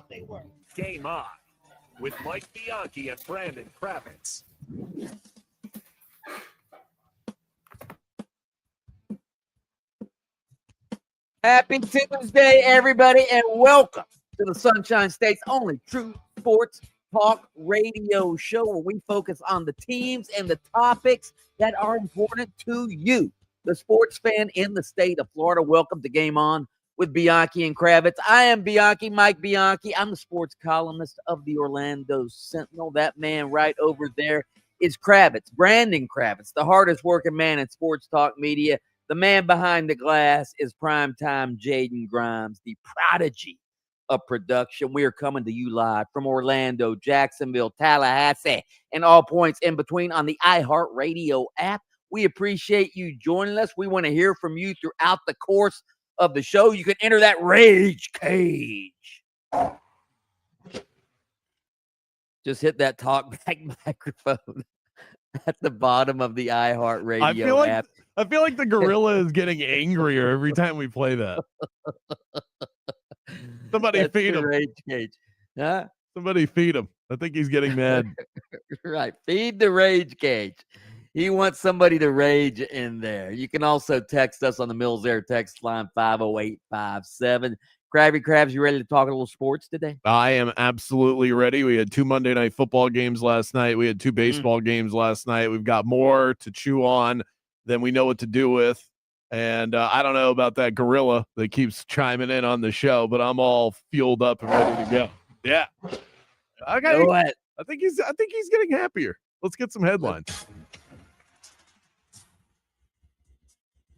thought they were. Game On with Mike Bianchi and Brandon Kravitz. Happy Tuesday, everybody, and welcome to the Sunshine State's only true sports talk radio show where we focus on the teams and the topics that are important to you, the sports fan in the state of Florida. Welcome to Game On with Bianchi and Kravitz. I am Bianchi, Mike Bianchi. I'm the sports columnist of the Orlando Sentinel. That man right over there is Kravitz, Brandon Kravitz, the hardest working man in sports talk media. The man behind the glass is primetime Jaden Grimes, the prodigy of production. We are coming to you live from Orlando, Jacksonville, Tallahassee, and all points in between on the iHeartRadio app. We appreciate you joining us. We want to hear from you throughout the course of the show. You can enter that rage cage. Just hit that talkback microphone at the bottom of the iHeartRadio app. I feel like the gorilla is getting angrier every time we play that. Somebody feed him. Rage cage. Huh? Somebody feed him. I think he's getting mad. Right. Feed the rage cage. He wants somebody to rage in there. You can also text us on the Mills Air text line 50857. Krabs, you ready to talk a little sports today? I am absolutely ready. We had 2 Monday Night Football games last night. We had 2 baseball games last night. We've got more to chew on than we know what to do with. And I don't know about that gorilla that keeps chiming in on the show, but I'm all fueled up and ready to go. Yeah. Okay. Go ahead. I think he's getting happier. Let's get some headlines.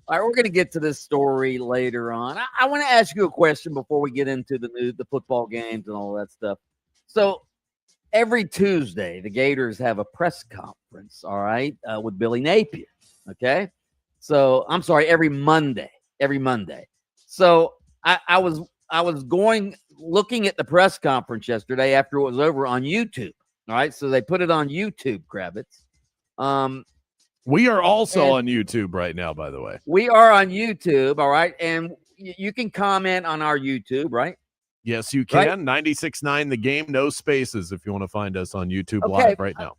All right, we're going to get to this story later on. I want to ask you a question before we get into the football games and all that stuff. So every Tuesday, the Gators have a press conference, all right, with Billy Napier, okay? So I'm sorry, every Monday. So I was looking at the press conference yesterday after it was over on YouTube, all right? So they put it on YouTube, Kravitz. We are also on YouTube right now, by the way. We are on YouTube, all right? And you can comment on our YouTube, right? Yes, you can. Right? 96.9 The Game, no spaces if you want to find us on YouTube live right now.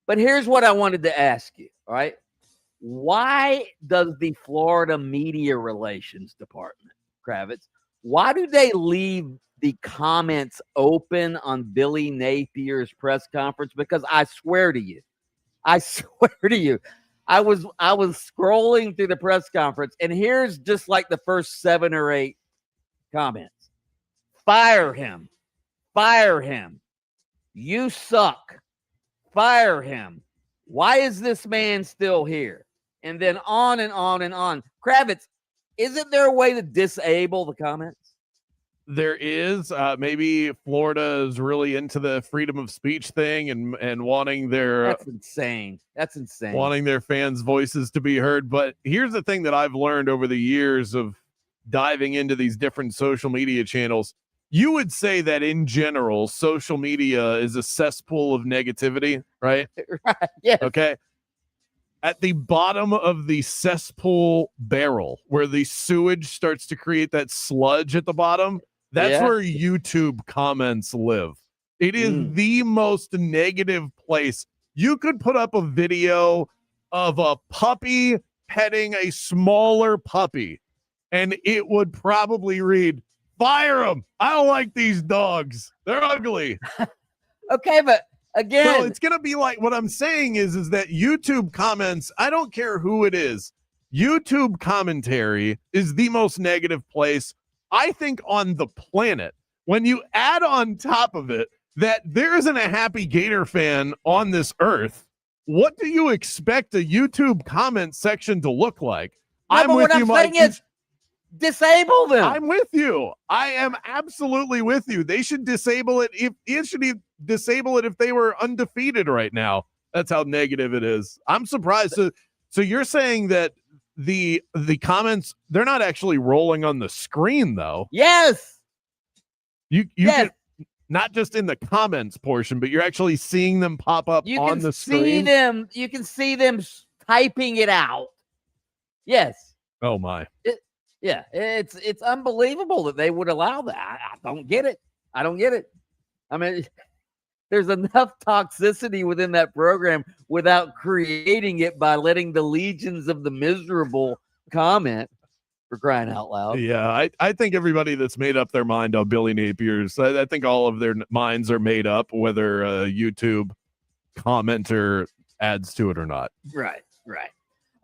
But here's what I wanted to ask you, all right? Why does the Florida Media Relations Department, Kravitz, why do they leave the comments open on Billy Napier's press conference? Because I swear to you, I was scrolling through the press conference, and here's just like the first 7 or 8 comments. Fire him. You suck. Fire him. Why is this man still here? And then on and on and on. Kravitz, isn't there a way to disable the comments? There is. Maybe Florida is really into the freedom of speech thing and wanting their That's insane. Wanting their fans' voices to be heard. But here's the thing that I've learned over the years of diving into these different social media channels. You would say that in general, social media is a cesspool of negativity, right? Right. Yeah. Okay. At the bottom of the cesspool barrel, where the sewage starts to create that sludge at the bottom, that's where YouTube comments live. It is the most negative place. You could put up a video of a puppy petting a smaller puppy, and it would probably read, "Fire them. I don't like these dogs. They're ugly." Okay, but again, so it's going to be like what I'm saying is that YouTube comments, I don't care who it is, YouTube commentary is the most negative place, I think, on the planet. When you add on top of it that there isn't a happy Gator fan on this earth, what do you expect a YouTube comment section to look like? No, I'm with you, Mike. Disable them. I'm with you. I am absolutely with you. They should disable it. If they were undefeated right now. That's how negative it is. I'm surprised. So you're saying that the comments, they're not actually rolling on the screen though. Yes. You can, not just in the comments portion, but you're actually seeing them pop up on the screen. You can see them typing it out. Yes. Oh my. It's unbelievable that they would allow that. I don't get it. I don't get it. I mean, there's enough toxicity within that program without creating it by letting the legions of the miserable comment, for crying out loud. Yeah, I think everybody that's made up their mind on Billy Napier's, I think all of their minds are made up, whether YouTube commenter adds to it or not. Right.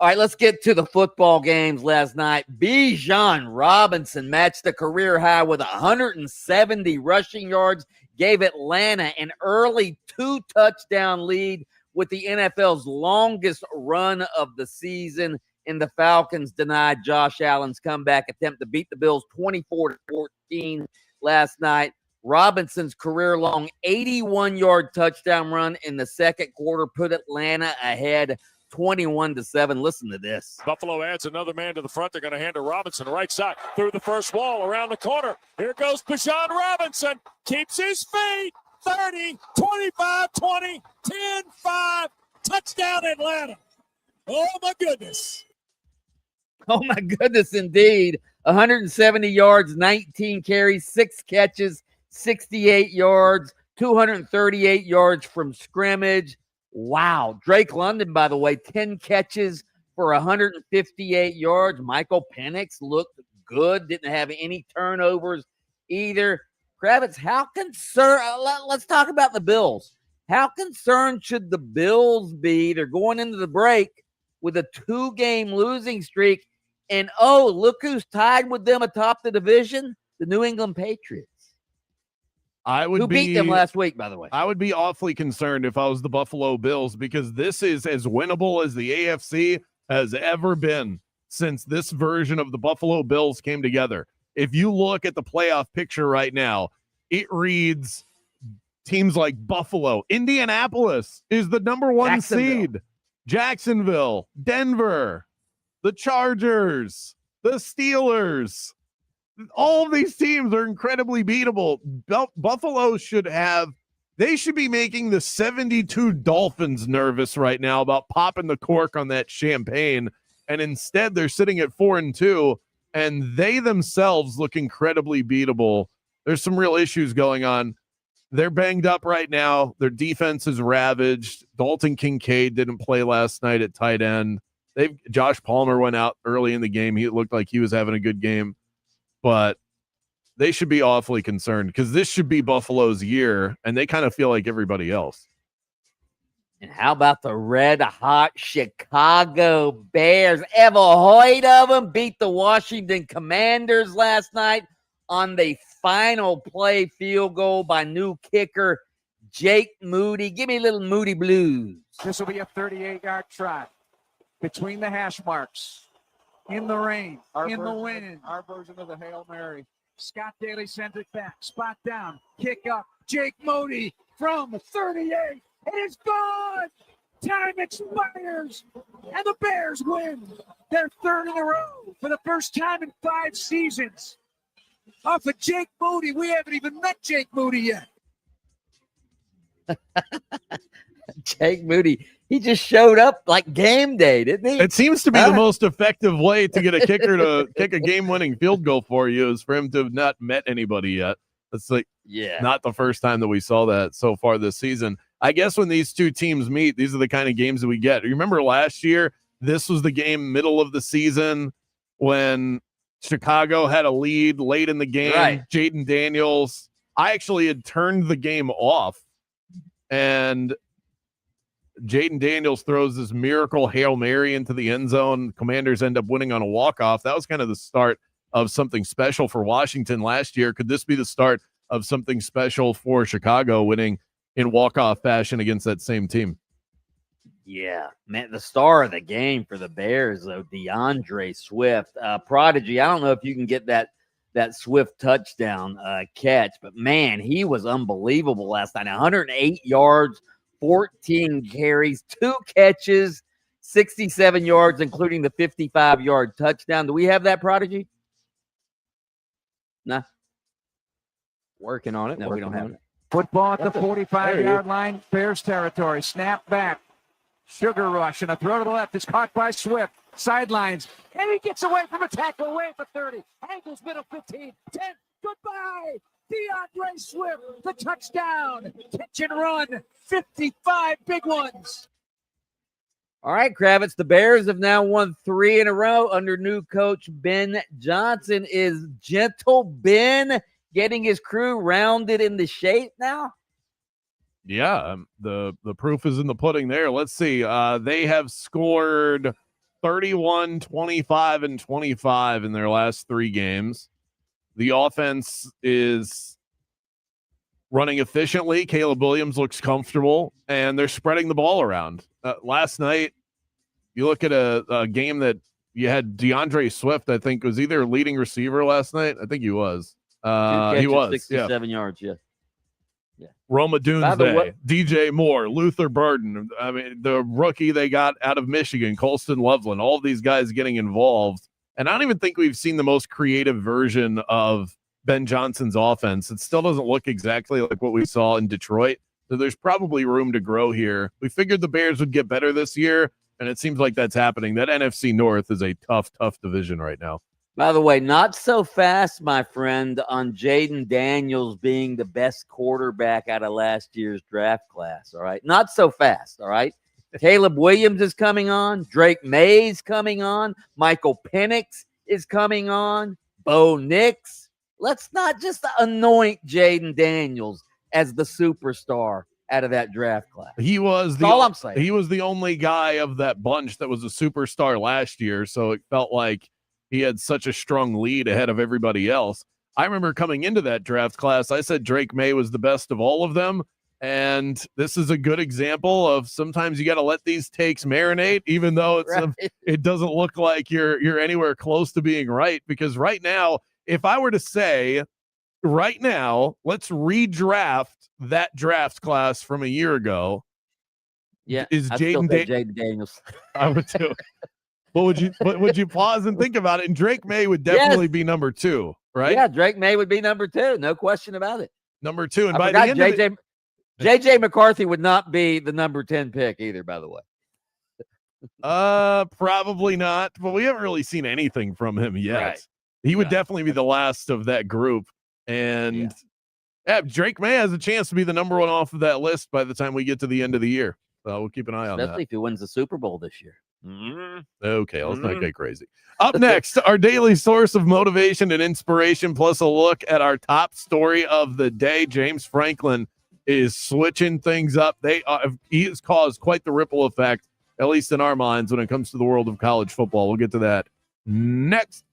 All right, let's get to the football games last night. Bijan Robinson matched the career high with 170 rushing yards, gave Atlanta an early 2-touchdown lead with the NFL's longest run of the season. And the Falcons denied Josh Allen's comeback attempt to beat the Bills 24-14 last night. Robinson's career-long 81-yard touchdown run in the second quarter put Atlanta ahead 21-7. Listen to this. Buffalo adds another man to the front. They're going to hand to Robinson, right side, through the first wall, around the corner. Here goes Bijan Robinson. Keeps his feet. 30, 25, 20, 10, 5. Touchdown, Atlanta. Oh, my goodness. Oh, my goodness, indeed. 170 yards, 19 carries, 6 catches, 68 yards, 238 yards from scrimmage. Wow. Drake London, by the way, 10 catches for 158 yards. Michael Penix looked good. Didn't have any turnovers either. Kravitz, how concerned? Let's talk about the Bills. How concerned should the Bills be? They're going into the break with a 2-game losing streak. And, oh, look who's tied with them atop the division, the New England Patriots. Who beat them last week, by the way. I would be awfully concerned if I was the Buffalo Bills, because this is as winnable as the AFC has ever been since this version of the Buffalo Bills came together. If you look at the playoff picture right now, it reads teams like Buffalo. Indianapolis is the number 1 seed. Jacksonville, Denver, the Chargers, the Steelers. All of these teams are incredibly beatable. Buffalo should be making the 72 Dolphins nervous right now about popping the cork on that champagne. And instead they're sitting at 4-2, and they themselves look incredibly beatable. There's some real issues going on. They're banged up right now. Their defense is ravaged. Dalton Kincaid didn't play last night at tight end. Josh Palmer went out early in the game. He looked like he was having a good game. But they should be awfully concerned, because this should be Buffalo's year, and they kind of feel like everybody else. And how about the red-hot Chicago Bears? Ever heard of them? Beat the Washington Commanders last night on the final play field goal by new kicker Jake Moody. Give me a little Moody blues. This will be a 38-yard try between the hash marks. In the rain, in the wind. Our version of the Hail Mary. Scott Daly sends it back. Spot down. Kick up. Jake Moody from 38. It is gone. Time expires. And the Bears win. Their third in a row for the first time in 5 seasons. Off of Jake Moody. We haven't even met Jake Moody yet. Jake Moody. He just showed up like game day, didn't he? It seems to be the most effective way to get a kicker to kick a game-winning field goal for you is for him to have not met anybody yet. That's not the first time that we saw that so far this season. I guess when these two teams meet, these are the kind of games that we get. You remember last year, this was the game middle of the season when Chicago had a lead late in the game. Right. Jaden Daniels. I actually had turned the game off, and Jaden Daniels throws this miracle Hail Mary into the end zone. Commanders end up winning on a walk-off. That was kind of the start of something special for Washington last year. Could this be the start of something special for Chicago, winning in walk-off fashion against that same team? Yeah, man, the star of the game for the Bears, though, DeAndre Swift. Prodigy, I don't know if you can get that Swift touchdown catch, but, man, he was unbelievable last night. 108 yards, 14 carries, 2 catches, 67 yards, including the 55-yard touchdown. Do we have that, Prodigy? Nah. Working on it. No, we don't have it. Football at the 45-yard line. Bears territory. Snap back. Sugar rush. And a throw to the left is caught by Swift. Sidelines. And he gets away from a tackle. Away for 30. Angles middle 15. 10. Goodbye. DeAndre Swift, the touchdown. Catch and run. 55 big ones. All right, Kravitz, the Bears have now won 3 in a row under new coach Ben Johnson. Is Gentle Ben getting his crew rounded into shape now? Yeah, the proof is in the pudding there. Let's see. They have scored 31, 25, and 25 in their last 3 games. The offense is running efficiently. Caleb Williams looks comfortable, and they're spreading the ball around. Last night, you look at a game that you had DeAndre Swift, I think, was either leading receiver last night. I think he was. He was. 67 yards, yeah. Roma By the way- Doomsday, DJ Moore, Luther Burden. I mean, the rookie they got out of Michigan, Colston Loveland, all of these guys getting involved. And I don't even think we've seen the most creative version of Ben Johnson's offense. It still doesn't look exactly like what we saw in Detroit. So there's probably room to grow here. We figured the Bears would get better this year, and it seems like that's happening. That NFC North is a tough division right now. By the way, not so fast, my friend, on Jaden Daniels being the best quarterback out of last year's draft class, all right? Not so fast, all right? Caleb Williams is coming on. Drake May's coming on. Michael Penix is coming on. Bo Nix. Let's not just anoint Jaden Daniels as the superstar out of that draft class. He was That's all I'm saying. He was the only guy of that bunch that was a superstar last year, so it felt like he had such a strong lead ahead of everybody else. I remember coming into that draft class, I said Drake May was the best of all of them, and this is a good example of sometimes you got to let these takes marinate, even though it doesn't look like you're anywhere close to being right, because right now, if I were to say right now, let's redraft that draft class from a year ago. Yeah, is Jaden Daniels? I would too. But would you pause and think about it? And Drake May would definitely be number 2, right? Yeah, Drake May would be number 2, no question about it. Number 2, and I by the end JJ McCarthy would not be the number 10 pick either, by the way. Probably not. But we haven't really seen anything from him yet. Right. He would definitely be the last of that group. And Drake May has a chance to be the number 1 off of that list by the time we get to the end of the year. So we'll keep an eye on that. Especially if he wins the Super Bowl this year. Okay, let's not get crazy. Up next, our daily source of motivation and inspiration, plus a look at our top story of the day. James Franklin is switching things up. He has caused quite the ripple effect, at least in our minds, when it comes to the world of college football. We'll get to that next.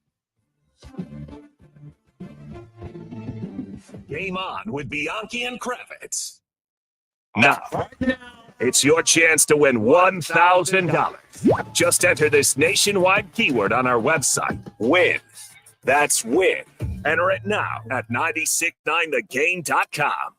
Game on with Bianchi and Kravitz. Now, it's your chance to win $1,000. Just enter this nationwide keyword on our website, WIN. That's WIN. Enter it now at 969thegame.com.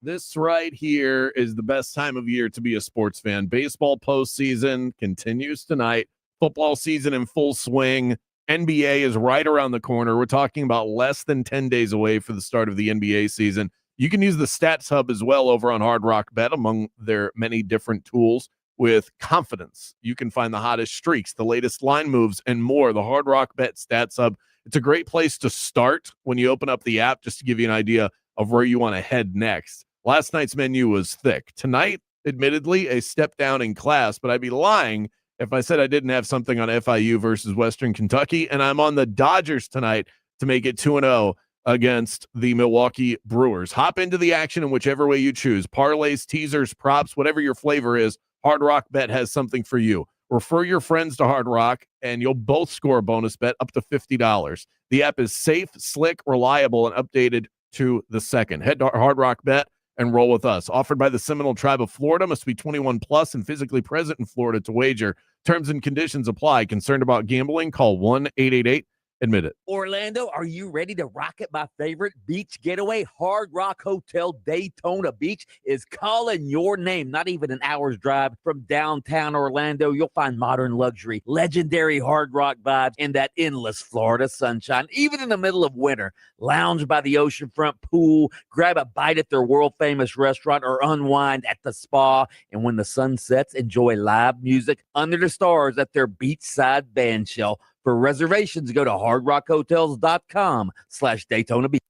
This right here is the best time of year to be a sports fan. Baseball postseason continues tonight. Football season in full swing. NBA is right around the corner. We're talking about less than 10 days away for the start of the NBA season. You can use the Stats Hub as well over on Hard Rock Bet, among their many different tools, with confidence. You can find the hottest streaks, the latest line moves, and more. The Hard Rock Bet Stats Hub, it's a great place to start when you open up the app, just to give you an idea of where you want to head next. Last night's menu was thick. Tonight, admittedly, a step down in class, but I'd be lying if I said I didn't have something on FIU versus Western Kentucky, and I'm on the Dodgers tonight to make it 2-0 against the Milwaukee Brewers. Hop into the action in whichever way you choose. Parlays, teasers, props, whatever your flavor is, Hard Rock Bet has something for you. Refer your friends to Hard Rock, and you'll both score a bonus bet up to $50. The app is safe, slick, reliable, and updated to the second. Head to Hard Rock Bet and roll with us. Offered by the Seminole Tribe of Florida. Must be 21 plus and physically present in Florida to wager. Terms and conditions apply. Concerned about gambling? Call 1-888 Admit it. Orlando, are you ready to rock it? My favorite beach getaway, Hard Rock Hotel Daytona Beach, is calling your name. Not even an hour's drive from downtown Orlando. You'll find modern luxury, legendary Hard Rock vibes, and that endless Florida sunshine. Even in the middle of winter, lounge by the oceanfront pool, grab a bite at their world-famous restaurant, or unwind at the spa. And when the sun sets, enjoy live music under the stars at their beachside band shell. For reservations, go to hardrockhotels.com/Daytona Beach.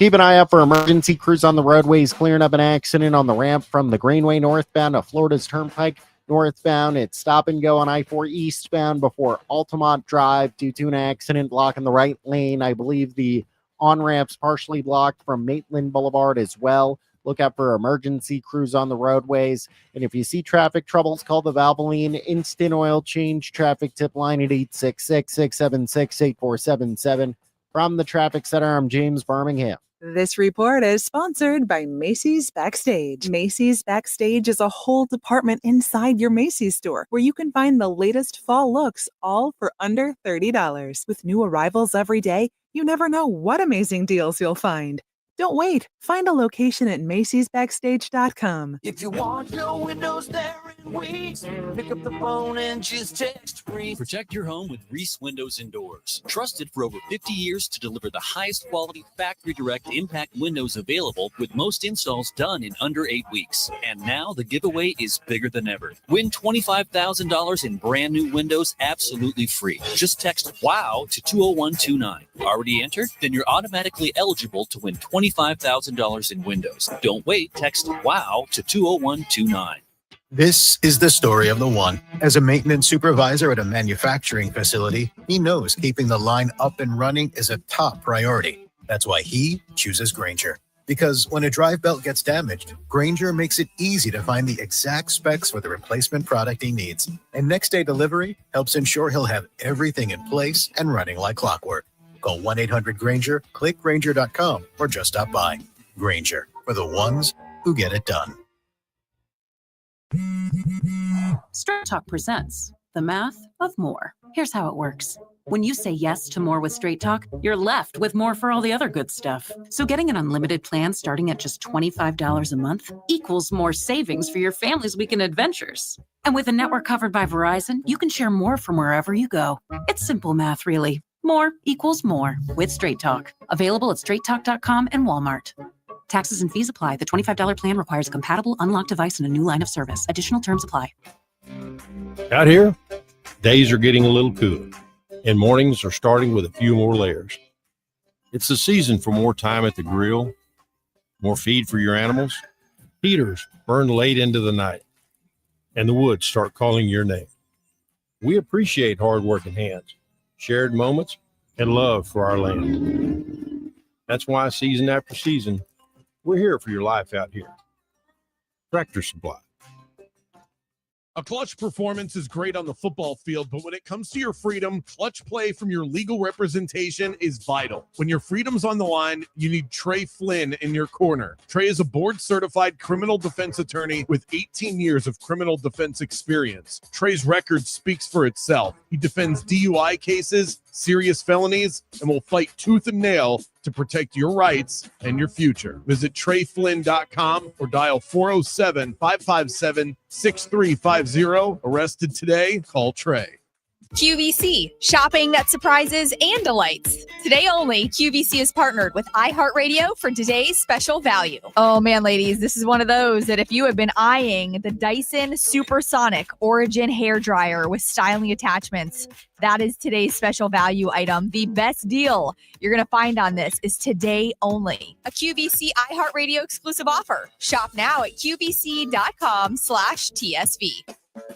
Keep an eye out for emergency crews on the roadways clearing up an accident on the ramp from the Greenway northbound to Florida's Turnpike northbound. It's stop and go on I-4 eastbound before Altamont Drive due to an accident blocking the right lane. I believe the on-ramp's partially blocked from Maitland Boulevard as well. Look out for emergency crews on the roadways. And if you see traffic troubles, call the Valvoline Instant Oil Change traffic tip line at 866-676-8477. From the Traffic Center, I'm James Birmingham. This report is sponsored by Macy's Backstage. Macy's Backstage is a whole department inside your Macy's store where you can find the latest fall looks, all for under $30. With new arrivals every day, you never know what amazing deals you'll find. Don't wait. Find a location at Macy'sBackstage.com. If you want your windows there in weeks, pick up the phone and just text Reese. Protect your home with Reese Windows Indoors. Trusted for over 50 years to deliver the highest quality factory direct impact windows available, with most installs done in under 8 weeks. And now the giveaway is bigger than ever. Win $25,000 in brand new windows absolutely free. Just text WOW to 20129. Already entered? Then you're automatically eligible to win $25,000 in windows. Don't wait. Text WOW to 20129. This is the story of the one. As a maintenance supervisor at a manufacturing facility, he knows keeping the line up and running is a top priority. That's why he chooses Grainger. Because when a drive belt gets damaged, Grainger makes it easy to find the exact specs for the replacement product he needs. And next day delivery helps ensure he'll have everything in place and running like clockwork. Call 1-800-GRAINGER, click Grainger.com, or just stop by. Grainger, for the ones who get it done. Straight Talk presents the math of more. Here's how it works. When you say yes to more with Straight Talk, you're left with more for all the other good stuff. So getting an unlimited plan starting at just $25 a month equals more savings for your family's weekend adventures. And with a network covered by Verizon, you can share more from wherever you go. It's simple math, really. More equals more with Straight Talk. Available at straighttalk.com and Walmart. Taxes and fees apply. The $25 plan requires a compatible unlocked device and a new line of service. Additional terms apply. Out here, days are getting a little cooler, and mornings are starting with a few more layers. It's the season for more time at the grill, more feed for your animals. Heaters burn late into the night, and the woods start calling your name. We appreciate hard-working hands, shared moments, and love for our land. That's why season after season, we're here for your life out here. Tractor Supply. A clutch performance is great on the football field, but when it comes to your freedom, clutch play from your legal representation is vital. When your freedom's on the line, you need Trey Flynn in your corner. Trey is a board-certified criminal defense attorney with 18 years of criminal defense experience. Trey's record speaks for itself. He defends DUI cases, serious felonies, and will fight tooth and nail to protect your rights and your future. Visit TreyFlynn.com or dial 407-557-6350. Arrested today? Call Trey. QVC, shopping that surprises and delights. Today only, QVC is partnered with iHeartRadio for today's special value. Oh man, ladies, this is one of those that if you have been eyeing the Dyson Supersonic Origin hair dryer with styling attachments, that is today's special value item. The best deal you're going to find on this is today only. A QVC iHeartRadio exclusive offer. Shop now at QVC.com/TSV.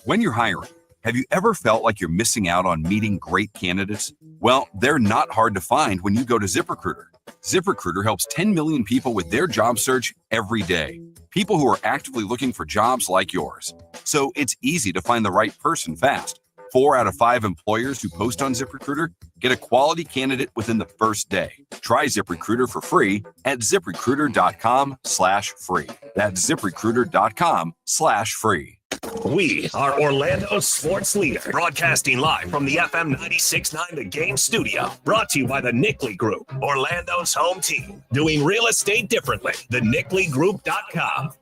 When you're hiring, have you ever felt like you're missing out on meeting great candidates? Well, they're not hard to find when you go to ZipRecruiter. ZipRecruiter helps 10 million people with their job search every day. People who are actively looking for jobs like yours. So it's easy to find the right person fast. 4 out of 5 employers who post on ZipRecruiter get a quality candidate within the first day. Try ZipRecruiter for free at ZipRecruiter.com/free. That's ZipRecruiter.com/free. We are Orlando's sports leader, broadcasting live from the FM 96.9 The Game studio. Brought to you by the Nickley Group, Orlando's home team. Doing real estate differently. TheNickleyGroup.com.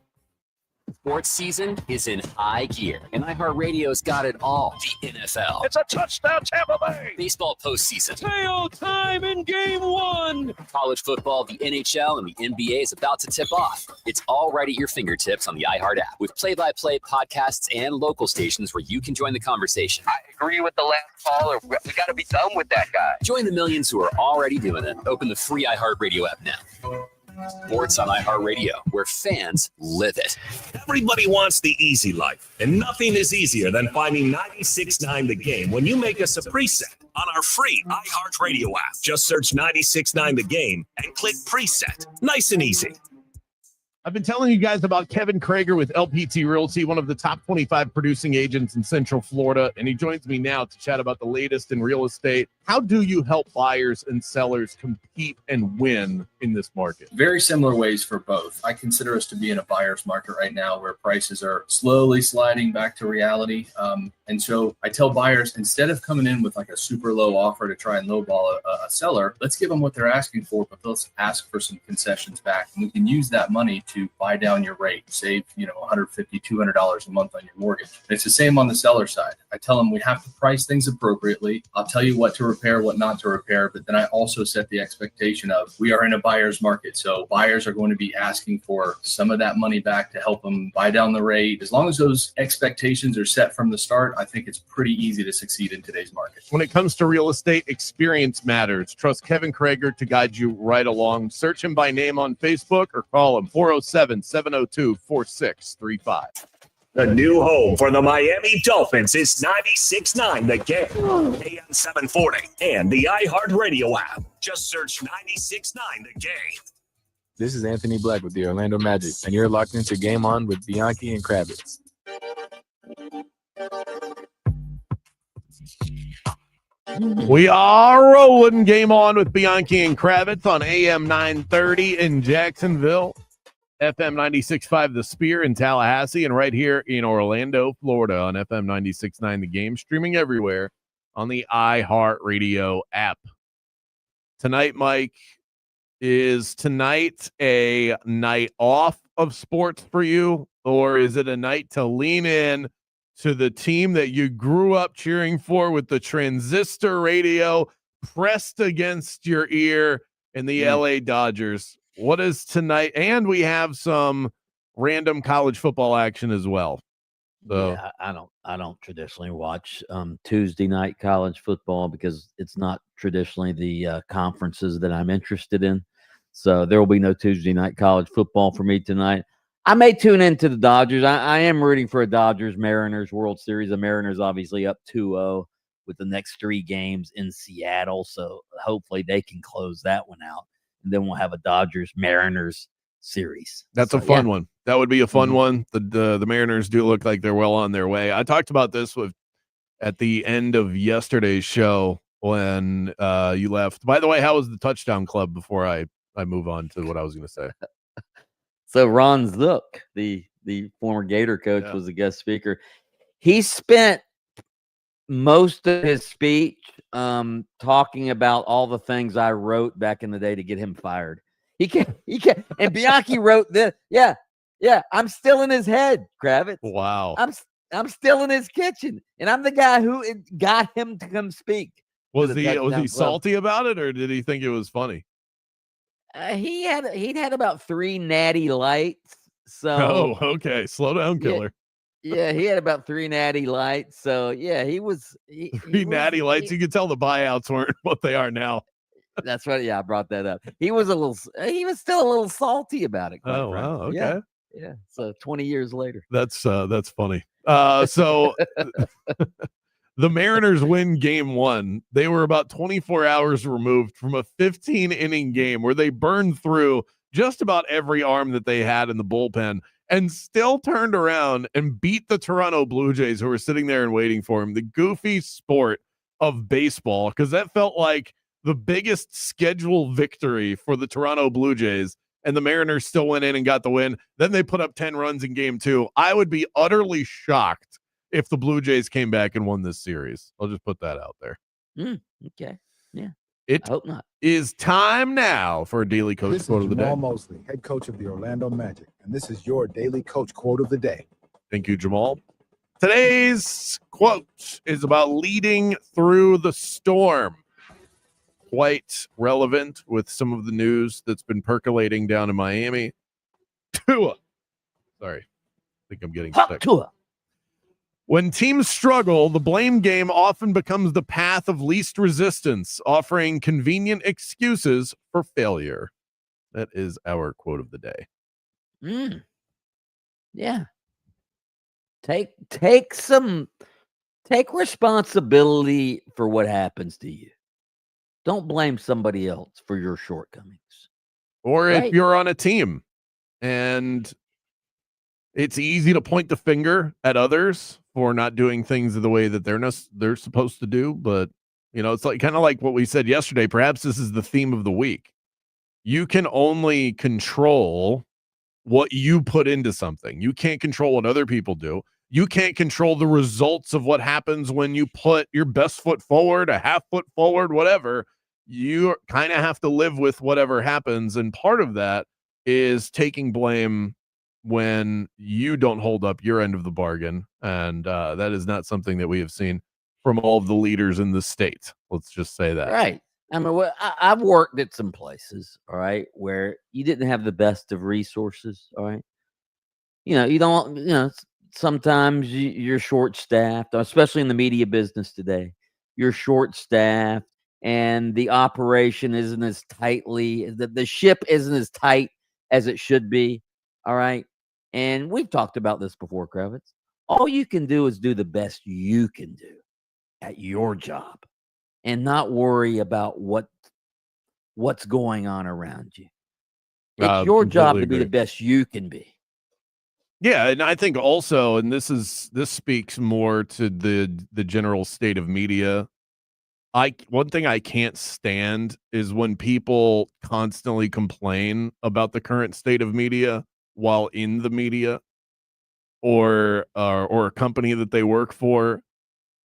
Sports season is in high gear, and iHeartRadio's got it all. The NFL. It's a touchdown, Tampa Bay. Baseball postseason. Tail time in game 1. College football, the NHL, and the NBA is about to tip off. It's all right at your fingertips on the iHeart app with play-by-play podcasts and local stations where you can join the conversation. I agree with the last caller. We got to be done with that guy. Join the millions who are already doing it. Open the free iHeartRadio app now. Sports on iHeartRadio, where fans live it. Everybody wants the easy life, and nothing is easier than finding 96.9 The Game when you make us a preset on our free iHeartRadio app. Just search 96.9 The Game and click preset. Nice and easy. I've been telling you guys about Kevin Krager with LPT Realty, one of the top 25 producing agents in Central Florida, and he joins me now to chat about the latest in real estate. How do you help buyers and sellers compete and win in this market? Very similar ways for both. I consider us to be in a buyer's market right now where prices are slowly sliding back to reality. And so I tell buyers, instead of coming in with like a super low offer to try and lowball a seller, let's give them what they're asking for, but let's ask for some concessions back. And we can use that money to buy down your rate, save, $150, $200 a month on your mortgage. And it's the same on the seller side. I tell them we have to price things appropriately. I'll tell you what to repair, what not to repair, but then I also set the expectation of we are in a buyer's market. So buyers are going to be asking for some of that money back to help them buy down the rate. As long as those expectations are set from the start, I think it's pretty easy to succeed in today's market. When it comes to real estate, experience matters. Trust Kevin Krager to guide you right along. Search him by name on Facebook or call him 407-702-4635. The new home for the Miami Dolphins is 96.9 The Game, AM 740, and the iHeartRadio app. Just search 96.9 The Game. This is Anthony Black with the Orlando Magic, and you're locked into Game On with Bianchi and Kravitz. We are rolling. Game On with Bianchi and Kravitz on AM 930 in Jacksonville, FM 96.5 The Spear in Tallahassee, and right here in Orlando, Florida on FM 96.9 The Game, streaming everywhere on the iHeartRadio app. Tonight, Mike, is tonight a night off of sports for you, or is it a night to lean in to the team that you grew up cheering for with the transistor radio pressed against your ear in the LA Dodgers? What is tonight? And we have some random college football action as well. So yeah, I don't traditionally watch Tuesday night college football because it's not traditionally the conferences that I'm interested in. So there will be no Tuesday night college football for me tonight. I may tune into the Dodgers. I am rooting for a Dodgers-Mariners World Series. The Mariners obviously up 2-0 with the next 3 games in Seattle. So hopefully they can close that one out. And then we'll have a Dodgers-Mariners series. That's a fun one. That would be a fun one. The Mariners do look like they're well on their way. I talked about this at the end of yesterday's show when you left. By the way, how was the touchdown club before I move on to what I was going to say? So Ron Zook, the former Gator coach, was a guest speaker. He spent most of his speech talking about all the things I wrote back in the day to get him fired. He can't. And Bianchi wrote this. Yeah. I'm still in his head, Kravitz. Wow. I'm still in his kitchen, and I'm the guy who got him to come speak. Was he salty about it, or did he think it was funny? He'd had about 3 natty lights. So okay. Slow down, killer. Yeah, he had about 3 natty lights. So yeah, he was 3 natty lights. You could tell the buyouts weren't what they are now. That's right. Yeah, I brought that up. He was still a little salty about it. Oh, wow. Okay. Yeah. So 20 years later. That's funny. So the Mariners win game 1. They were about 24 hours removed from a 15-inning game where they burned through just about every arm that they had in the bullpen and still turned around and beat the Toronto Blue Jays, who were sitting there and waiting for him. The goofy sport of baseball, because that felt like the biggest schedule victory for the Toronto Blue Jays, and the Mariners still went in and got the win. Then they put up 10 runs in game 2. I would be utterly shocked if the Blue Jays came back and won this series. I'll just put that out there. Okay. Yeah. I hope not. Is time now for a Daily Coach Quote of the Day. Jamal Mosley, head coach of the Orlando Magic, and this is your Daily Coach Quote of the Day. Thank you, Jamal. Today's quote is about leading through the storm. Quite relevant with some of the news that's been percolating down in Miami. Tua. Sorry. I think I'm getting sick. Tua. When teams struggle, the blame game often becomes the path of least resistance, offering convenient excuses for failure. That is our quote of the day. Yeah. Take responsibility for what happens to you. Don't blame somebody else for your shortcomings. Or Right. if you're on a team and it's easy to point the finger at others for not doing things the way that they're supposed to do, but it's like kind of like what we said yesterday. Perhaps this is the theme of the week. You can only control what you put into something. You can't control what other people do. You can't control the results of what happens when you put your best foot forward, a half foot forward, whatever. You kind of have to live with whatever happens. And part of that is taking blame when you don't hold up your end of the bargain. And that is not something that we have seen from all of the leaders in the state. Let's just say that. Right. I mean, I've worked at some places, all right, where you didn't have the best of resources, all right. You don't, sometimes you're short-staffed, especially in the media business today. You're short-staffed, and the operation isn't as tightly, the ship isn't as tight as it should be, all right. And we've talked about this before, Kravitz. All you can do is do the best you can do at your job, and not worry about what's going on around you. It's your job to be the best you can be. Yeah, and I think also, and this speaks more to the general state of media. One thing I can't stand is when people constantly complain about the current state of media while in the media or a company that they work for.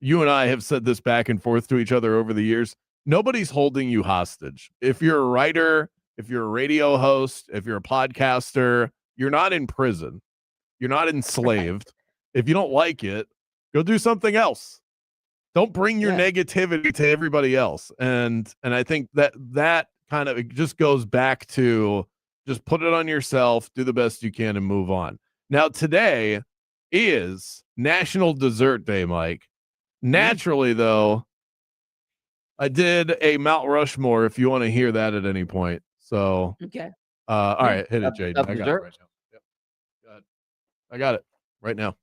You and I have said this back and forth to each other over the years. Nobody's holding you hostage. If you're a writer, if you're a radio host, if you're a podcaster, you're not in prison. You're not enslaved. If you don't like it, go do something else. Don't bring your negativity to everybody else. And I think that kind of, it just goes back to just put it on yourself, do the best you can, and move on. Now, today is National Dessert Day, Mike. Naturally, though, I did a Mount Rushmore if you want to hear that at any point. So, okay. All right, hit it, Jaden. I got it right now. Yep. Go ahead. I got it right now.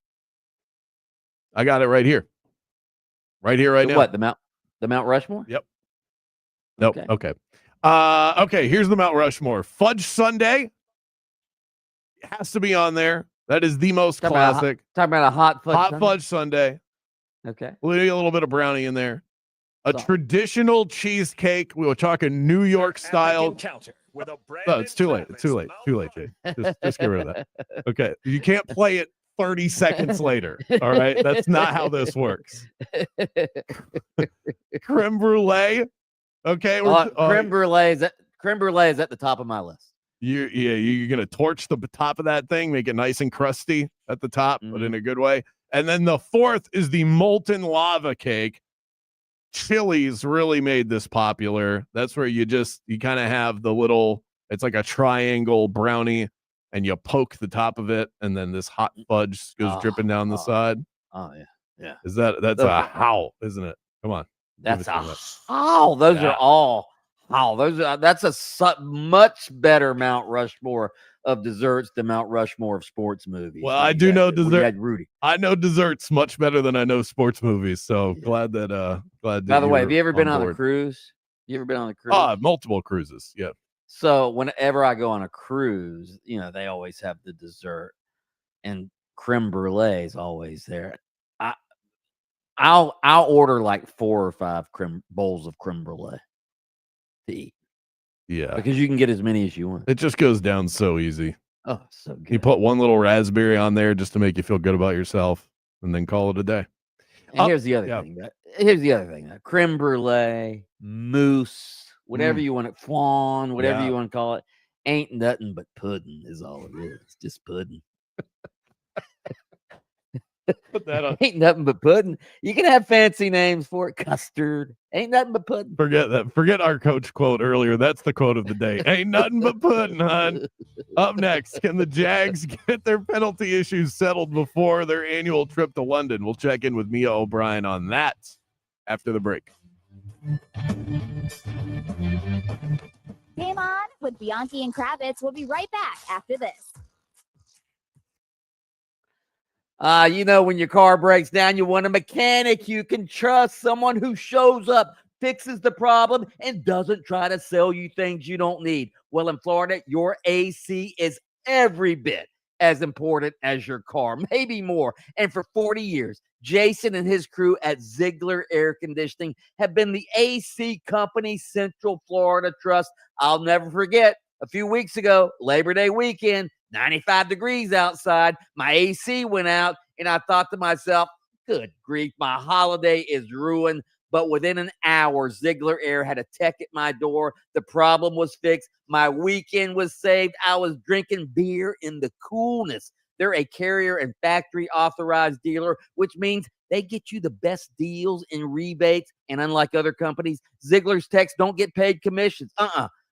I got it right here. Right here, right now. What, the Mount Rushmore? Yep. Nope. Okay. Okay, here's the Mount Rushmore. Fudge Sundae has to be on there. That is the most classic. Talking about a hot fudge sundae. Okay. We'll need a little bit of brownie in there. A traditional cheesecake. We were talking New York style. No, it's too late. It's too late. Too late, Jay. Just get rid of that. Okay. You can't play it 30 seconds later. All right. That's not how this works. Creme brulee. Okay. Creme brulee is at the top of my list. You're gonna torch the top of that thing, make it nice and crusty at the top, but in a good way. And then the fourth is the molten lava cake. Chili's really made this popular. That's where you kind of have the little, it's like a triangle brownie, and you poke the top of it, and then this hot fudge goes dripping down the side. Oh yeah, yeah. That's a how, isn't it? Come on, that's a how. Those are all how. That's a much better Mount Rushmore of desserts than Mount Rushmore of sports movies. Well, I do know dessert. Rudy. I know desserts much better than I know sports movies. So glad that. By the way, have you ever been on a cruise? You ever been on a cruise? Multiple cruises. Yeah. So whenever I go on a cruise, they always have the dessert, and creme brulee is always there. I'll order like 4 or 5 bowls of creme brulee to eat. Yeah, because you can get as many as you want. It just goes down so easy. Oh, so good. You put one little raspberry on there just to make you feel good about yourself, and then call it a day. And here's the other thing. Creme brulee, mousse, whatever you want it, flan, whatever you want to call it, ain't nothing but pudding is all it is. Just pudding. Put that on. Ain't nothing but pudding. You can have fancy names for it. Custard. Ain't nothing but pudding. Forget that. Forget our coach quote earlier. That's the quote of the day. Ain't nothing but pudding, hon. Up next, can the Jags get their penalty issues settled before their annual trip to London? We'll check in with Mia O'Brien on that after the break. Game On with Bianchi and Kravitz. We'll be right back after this. When your car breaks down, you want a mechanic you can trust, someone who shows up, fixes the problem, and doesn't try to sell you things you don't need. Well, in Florida, your AC is every bit as important as your car, maybe more. And for 40 years, Jason and his crew at Ziegler Air Conditioning have been the AC company Central Florida trust. I'll never forget, a few weeks ago, Labor Day weekend, 95 degrees outside, my AC went out, and I thought to myself, good grief, my holiday is ruined. But within an hour, Ziegler Air had a tech at my door. The problem was fixed. My weekend was saved. I was drinking beer in the coolness. They're a carrier and factory authorized dealer, which means they get you the best deals and rebates. And unlike other companies, Ziegler's techs don't get paid commissions.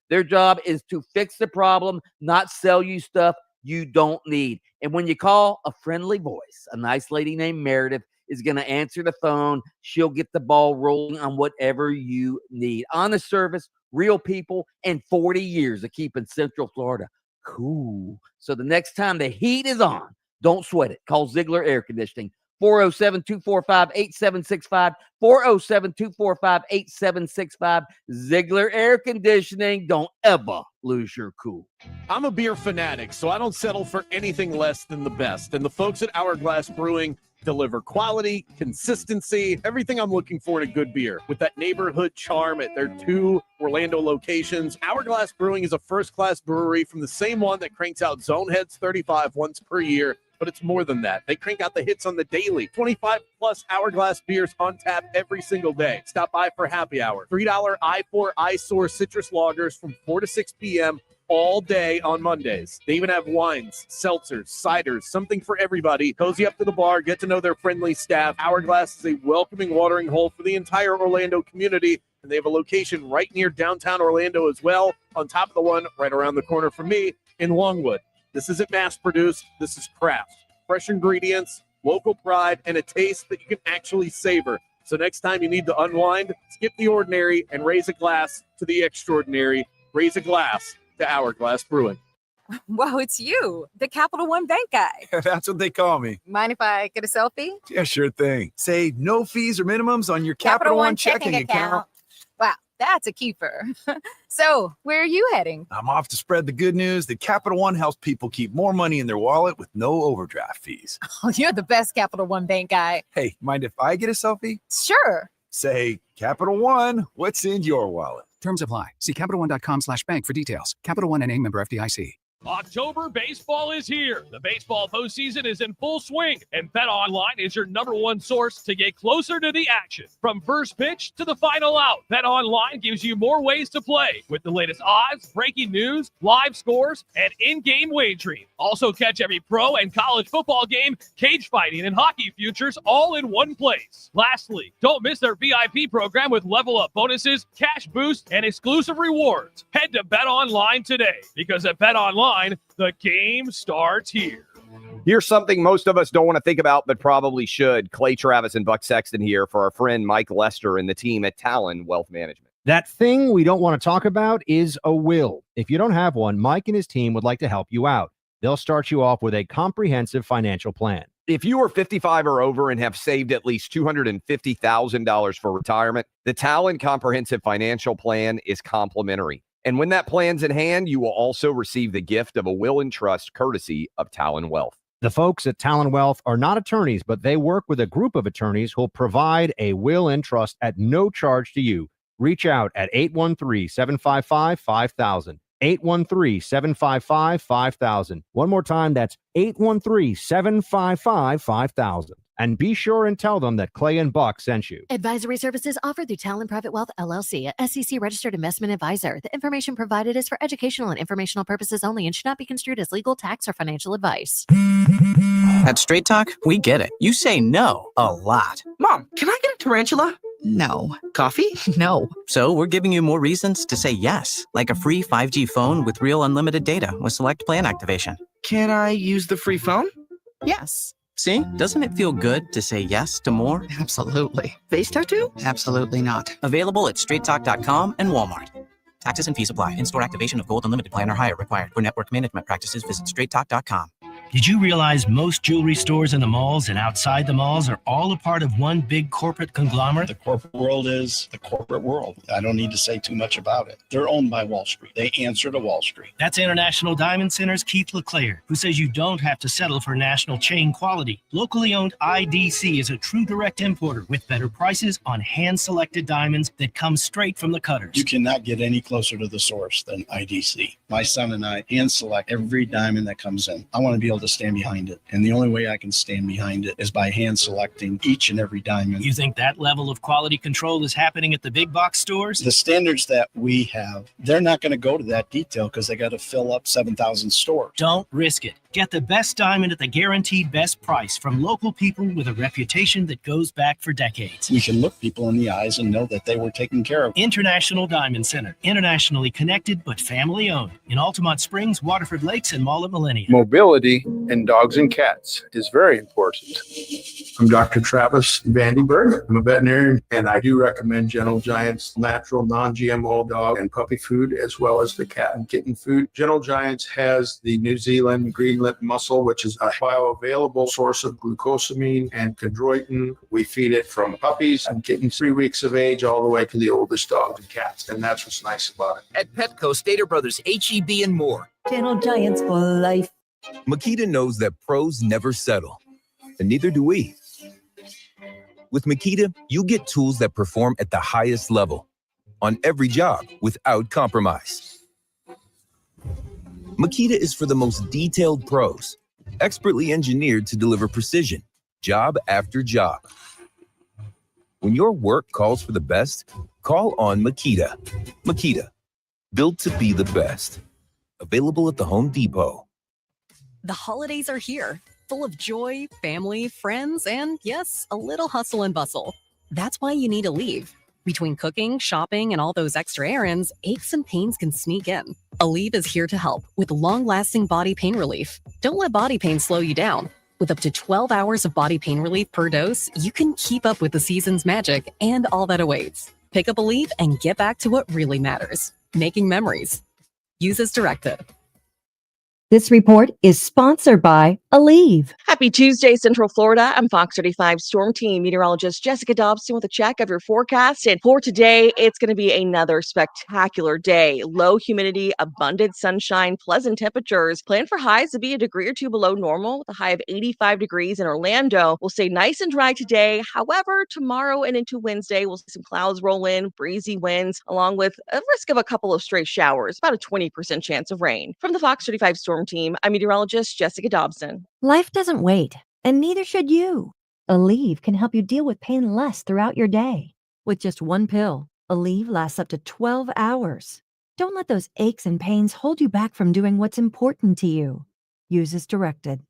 Their job is to fix the problem, not sell you stuff you don't need. And when you call, a friendly voice, a nice lady named Meredith, is going to answer the phone. She'll get the ball rolling on whatever you need. Honest service, real people, and 40 years of keeping Central Florida cool. So the next time the heat is on, don't sweat it. Call Ziegler Air Conditioning. 407-245-8765. 407-245-8765. Ziegler Air Conditioning. Don't ever lose your cool. I'm a beer fanatic, so I don't settle for anything less than the best. And the folks at Hourglass Brewing deliver quality, consistency, everything I'm looking for in a good beer. With that neighborhood charm at their 2 Orlando locations, Hourglass Brewing is a first-class brewery from the same one that cranks out Zoneheads 35 once per year. But it's more than that. They crank out the hits on the daily. 25-plus Hourglass beers on tap every single day. Stop by for happy hour. $3 I4 iSource citrus lagers from 4 to 6 p.m. all day on Mondays. They even have wines, seltzers, ciders, something for everybody. Cozy up to the bar, get to know their friendly staff. Hourglass is a welcoming watering hole for the entire Orlando community, and they have a location right near downtown Orlando as well, on top of the one right around the corner from me in Longwood. This isn't mass-produced. This is craft. Fresh ingredients, local pride, and a taste that you can actually savor. So next time you need to unwind, skip the ordinary and raise a glass to the extraordinary. Raise a glass to Hourglass Brewing. Wow, it's you, the Capital One Bank guy. That's what they call me. Mind if I get a selfie? Yeah, sure thing. Say no fees or minimums on your Capital One checking account. Wow, that's a keeper. So, where are you heading? I'm off to spread the good news that Capital One helps people keep more money in their wallet with no overdraft fees. Oh, you're the best Capital One Bank guy. Hey, mind if I get a selfie? Sure. Say, Capital One, what's in your wallet? Terms apply. See CapitalOne.com/bank for details. Capital One NA, member FDIC. October baseball is here. The baseball postseason is in full swing, and BetOnline is your #1 source to get closer to the action. From first pitch to the final out, BetOnline gives you more ways to play with the latest odds, breaking news, live scores, and in-game wagering. Also catch every pro and college football game, cage fighting, and hockey futures all in one place. Lastly, don't miss their VIP program with level-up bonuses, cash boosts, and exclusive rewards. Head to BetOnline today, because at BetOnline, the game starts here. Here's something most of us don't want to think about, but probably should. Clay Travis and Buck Sexton here for our friend Mike Lester and the team at Talon Wealth Management. That thing we don't want to talk about is a will. If you don't have one, Mike and his team would like to help you out. They'll start you off with a comprehensive financial plan. If you are 55 or over and have saved at least $250,000 for retirement, the Talon Comprehensive Financial Plan is complimentary. And when that plan's in hand, you will also receive the gift of a will and trust courtesy of Talon Wealth. The folks at Talon Wealth are not attorneys, but they work with a group of attorneys who'll provide a will and trust at no charge to you. Reach out at 813-755-5000. 813-755-5000. One more time, that's 813-755-5000. And be sure and tell them that Clay and Buck sent you. Advisory services offered through Talon Private Wealth, LLC, a SEC-registered investment advisor. The information provided is for educational and informational purposes only and should not be construed as legal, tax, or financial advice. At Straight Talk, we get it. You say no a lot. Mom, can I get a tarantula? No. Coffee? No. So we're giving you more reasons to say yes, like a free 5G phone with real unlimited data with select plan activation. Can I use the free phone? Yes. See, doesn't it feel good to say yes to more? Absolutely. Face tattoo? Absolutely not. Available at straighttalk.com and Walmart. Taxes and fees apply. In-store activation of Gold Unlimited plan or higher required. For network management practices, visit straighttalk.com. Did you realize most jewelry stores in the malls and outside the malls are all a part of one big corporate conglomerate? The corporate world is the corporate world. I don't need to say too much about it. They're owned by Wall Street. They answer to Wall Street. That's International Diamond Center's Keith LeClaire, who says you don't have to settle for national chain quality. Locally owned IDC is a true direct importer with better prices on hand-selected diamonds that come straight from the cutters. You cannot get any closer to the source than IDC. My son and I hand select every diamond that comes in. I want to be able to stand behind it. And the only way I can stand behind it is by hand selecting each and every diamond. You think that level of quality control is happening at the big box stores? The standards that we have, they're not going to go to that detail because they got to fill up 7,000 stores. Don't risk it. Get the best diamond at the guaranteed best price from local people with a reputation that goes back for decades. We can look people in the eyes and know that they were taken care of. International Diamond Center. Internationally connected but family owned. In Altamont Springs, Waterford Lakes, and Mall at Millennium. Mobility in dogs and cats is very important. I'm Dr. Travis Vandenberg. I'm a veterinarian, and I do recommend Gentle Giant's natural non-GMO dog and puppy food, as well as the cat and kitten food. Gentle Giants has the New Zealand green lip mussel, which is a bioavailable source of glucosamine and chondroitin. We feed it from puppies and kittens 3 weeks of age all the way to the oldest dogs and cats, and that's what's nice about it. At Petco, Stater Brothers, HEB, and more. Gentle Giants for life. Makita knows that pros never settle, and neither do we. With Makita, you get tools that perform at the highest level on every job without compromise. Makita is for the most detailed pros, expertly engineered to deliver precision, job after job. When your work calls for the best, call on Makita. Makita, built to be the best. Available at the Home Depot. The holidays are here, full of joy, family, friends, and yes, a little hustle and bustle. That's why you need Aleve. Between cooking, shopping, and all those extra errands, aches and pains can sneak in. Aleve is here to help with long-lasting body pain relief. Don't let body pain slow you down. With up to 12 hours of body pain relief per dose, you can keep up with the season's magic and all that awaits. Pick up Aleve and get back to what really matters, making memories. Use as directed. This report is sponsored by Aleve. Happy Tuesday, Central Florida. I'm Fox 35 Storm Team meteorologist Jessica Dobson with a check of your forecast. And for today, it's going to be another spectacular day. Low humidity, abundant sunshine, pleasant temperatures. Plan for highs to be a degree or two below normal with a high of 85 degrees in Orlando. We'll stay nice and dry today. However, tomorrow and into Wednesday, we'll see some clouds roll in, breezy winds, along with a risk of a couple of stray showers, about a 20% chance of rain. From the Fox 35 Storm Team, I'm meteorologist Jessica Dobson. Life doesn't wait, and neither should you. Aleve can help you deal with pain less throughout your day. With just one pill, Aleve lasts up to 12 hours. Don't let those aches and pains hold you back from doing what's important to you. Use as directed.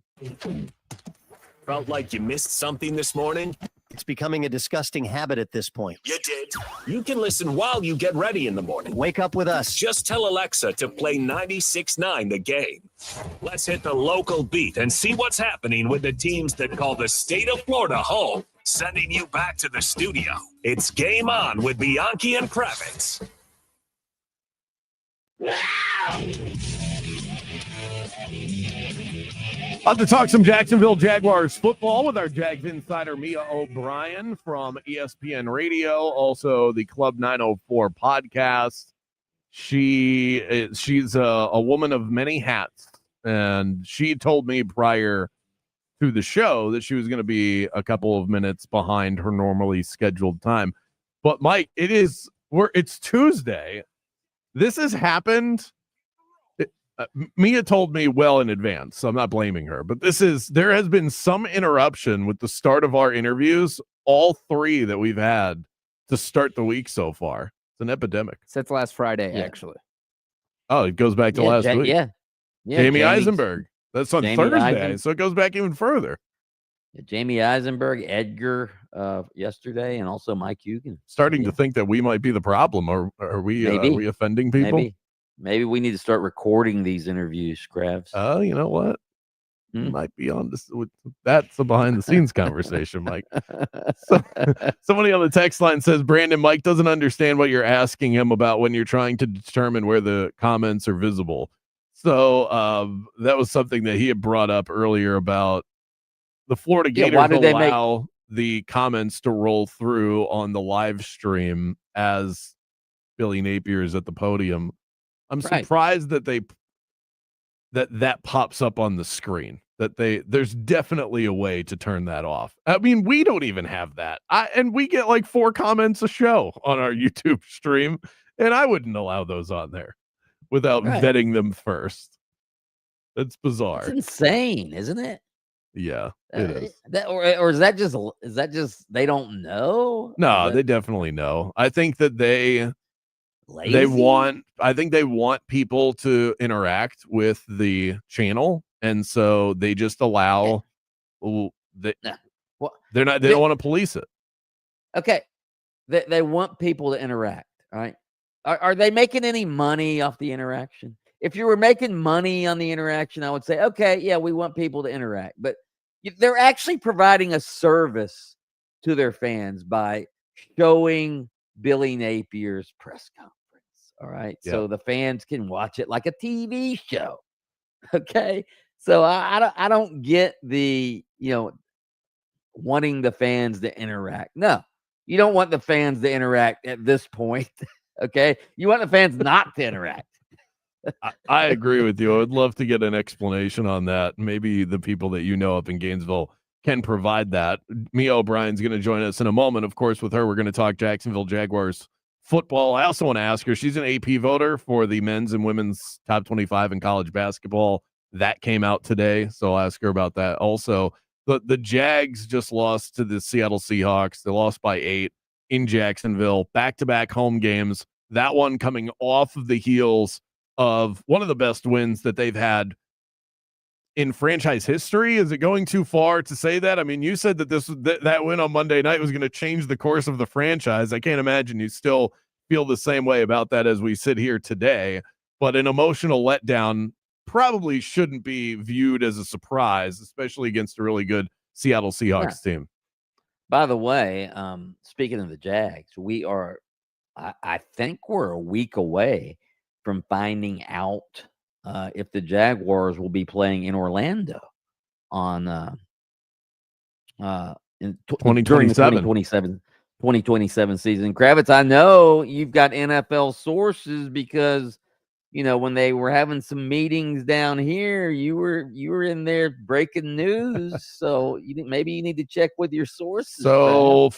Felt like you missed something this morning? It's becoming a disgusting habit at this point. You did. You can listen while you get ready in the morning. Wake up with us. Just tell Alexa to play 96.9 The Game. Let's hit the local beat and see what's happening with the teams that call the state of Florida home. Sending you back to the studio. It's Game On with Bianchi and Kravitz. About to talk some Jacksonville Jaguars football with our Jags insider Mia O'Brien from ESPN Radio, also the Club 904 podcast. She's a woman of many hats, and she told me prior to the show that she was going to be a couple of minutes behind her normally scheduled time. But Mike, it's Tuesday. This has happened. Mia told me well in advance, so I'm not blaming her. But there has been some interruption with the start of our interviews, all three that we've had to start the week so far. It's an epidemic. Since last Friday, actually. Oh, it goes back to last week. Yeah, Jamie Eisenberg. That's on Thursday, so it goes back even further. Jamie Eisenberg, Edgar yesterday, and also Mike Hugan. Starting to think that we might be the problem. Are we offending people? Maybe we need to start recording these interviews, Kravs. Oh, you know what? might be on this. That's a behind the scenes conversation, Mike. So, somebody on the text line says, Brandon, Mike doesn't understand what you're asking him about when you're trying to determine where the comments are visible. So that was something that he had brought up earlier about the Florida Gators allow the comments to roll through on the live stream as Billy Napier is at the podium. I'm surprised that that pops up on the screen. There's definitely a way to turn that off. I mean, we don't even have that. And we get like 4 comments a show on our YouTube stream, and I wouldn't allow those on there without vetting them first. That's bizarre. It's insane, isn't it? Yeah, it is. Or is that just they don't know? No, they definitely know. I think that they want people to interact with the channel, and so they just allow they don't want to police it. Okay. They want people to interact, right? Are they making any money off the interaction? If you were making money on the interaction, I would say, okay, yeah, we want people to interact. But they're actually providing a service to their fans by showing Billy Napier's press conference. All right. Yeah. So the fans can watch it like a TV show. Okay. So I don't get the, wanting the fans to interact. No, you don't want the fans to interact at this point. Okay. You want the fans not to interact. I agree with you. I would love to get an explanation on that. Maybe the people that you know up in Gainesville can provide that. Mia O'Brien's going to join us in a moment. Of course, with her, we're going to talk Jacksonville Jaguars football. I also want to ask her, she's an AP voter for the men's and women's top 25 in college basketball. That came out today, so I'll ask her about that. Also, the Jags just lost to the Seattle Seahawks. They lost by 8 in Jacksonville. Back-to-back home games. That one coming off of the heels of one of the best wins that they've had in franchise history. Is it going too far to say that? I mean, you said that that win on Monday night was going to change the course of the franchise. I can't imagine you still feel the same way about that as we sit here today, but an emotional letdown probably shouldn't be viewed as a surprise, especially against a really good Seattle Seahawks team. By the way, speaking of the Jags, I think we're a week away from finding out if the Jaguars will be playing in Orlando on in 2027 season. Kravitz, I know you've got NFL sources because when they were having some meetings down here, you were in there breaking news. So maybe you need to check with your sources. So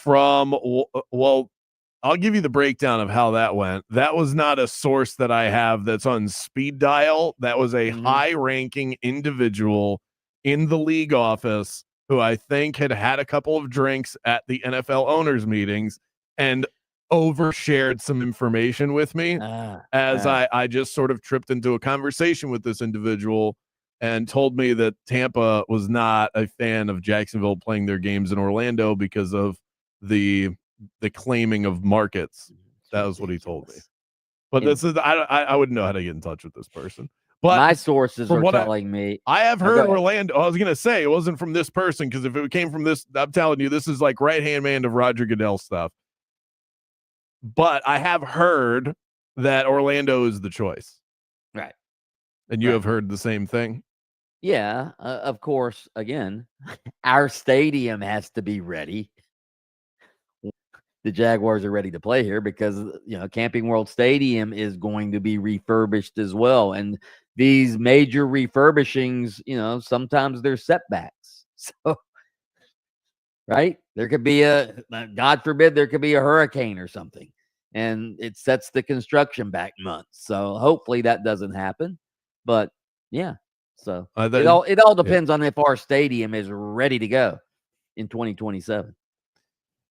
I'll give you the breakdown of how that went. That was not a source that I have that's on speed dial. That was a high-ranking individual in the league office who I think had a couple of drinks at the NFL owners meetings and overshared some information with me I just sort of tripped into a conversation with this individual and told me that Tampa was not a fan of Jacksonville playing their games in Orlando because of the claiming of markets. That was what he told me. But this is I wouldn't know how to get in touch with this person. But my sources are telling me I have heard Orlando. I was gonna say it wasn't from this person because if it came from this, I'm telling you, this is like right-hand man of Roger Goodell stuff. But I have heard that Orlando is the choice. Right. And you have heard the same thing? Yeah, of course. Again, our stadium has to be ready. The Jaguars are ready to play here because, Camping World Stadium is going to be refurbished as well. And these major refurbishings, sometimes there's setbacks. So, right? There could be God forbid, there could be a hurricane or something. And it sets the construction back months. So hopefully that doesn't happen. But yeah, so it all depends on if our stadium is ready to go in 2027.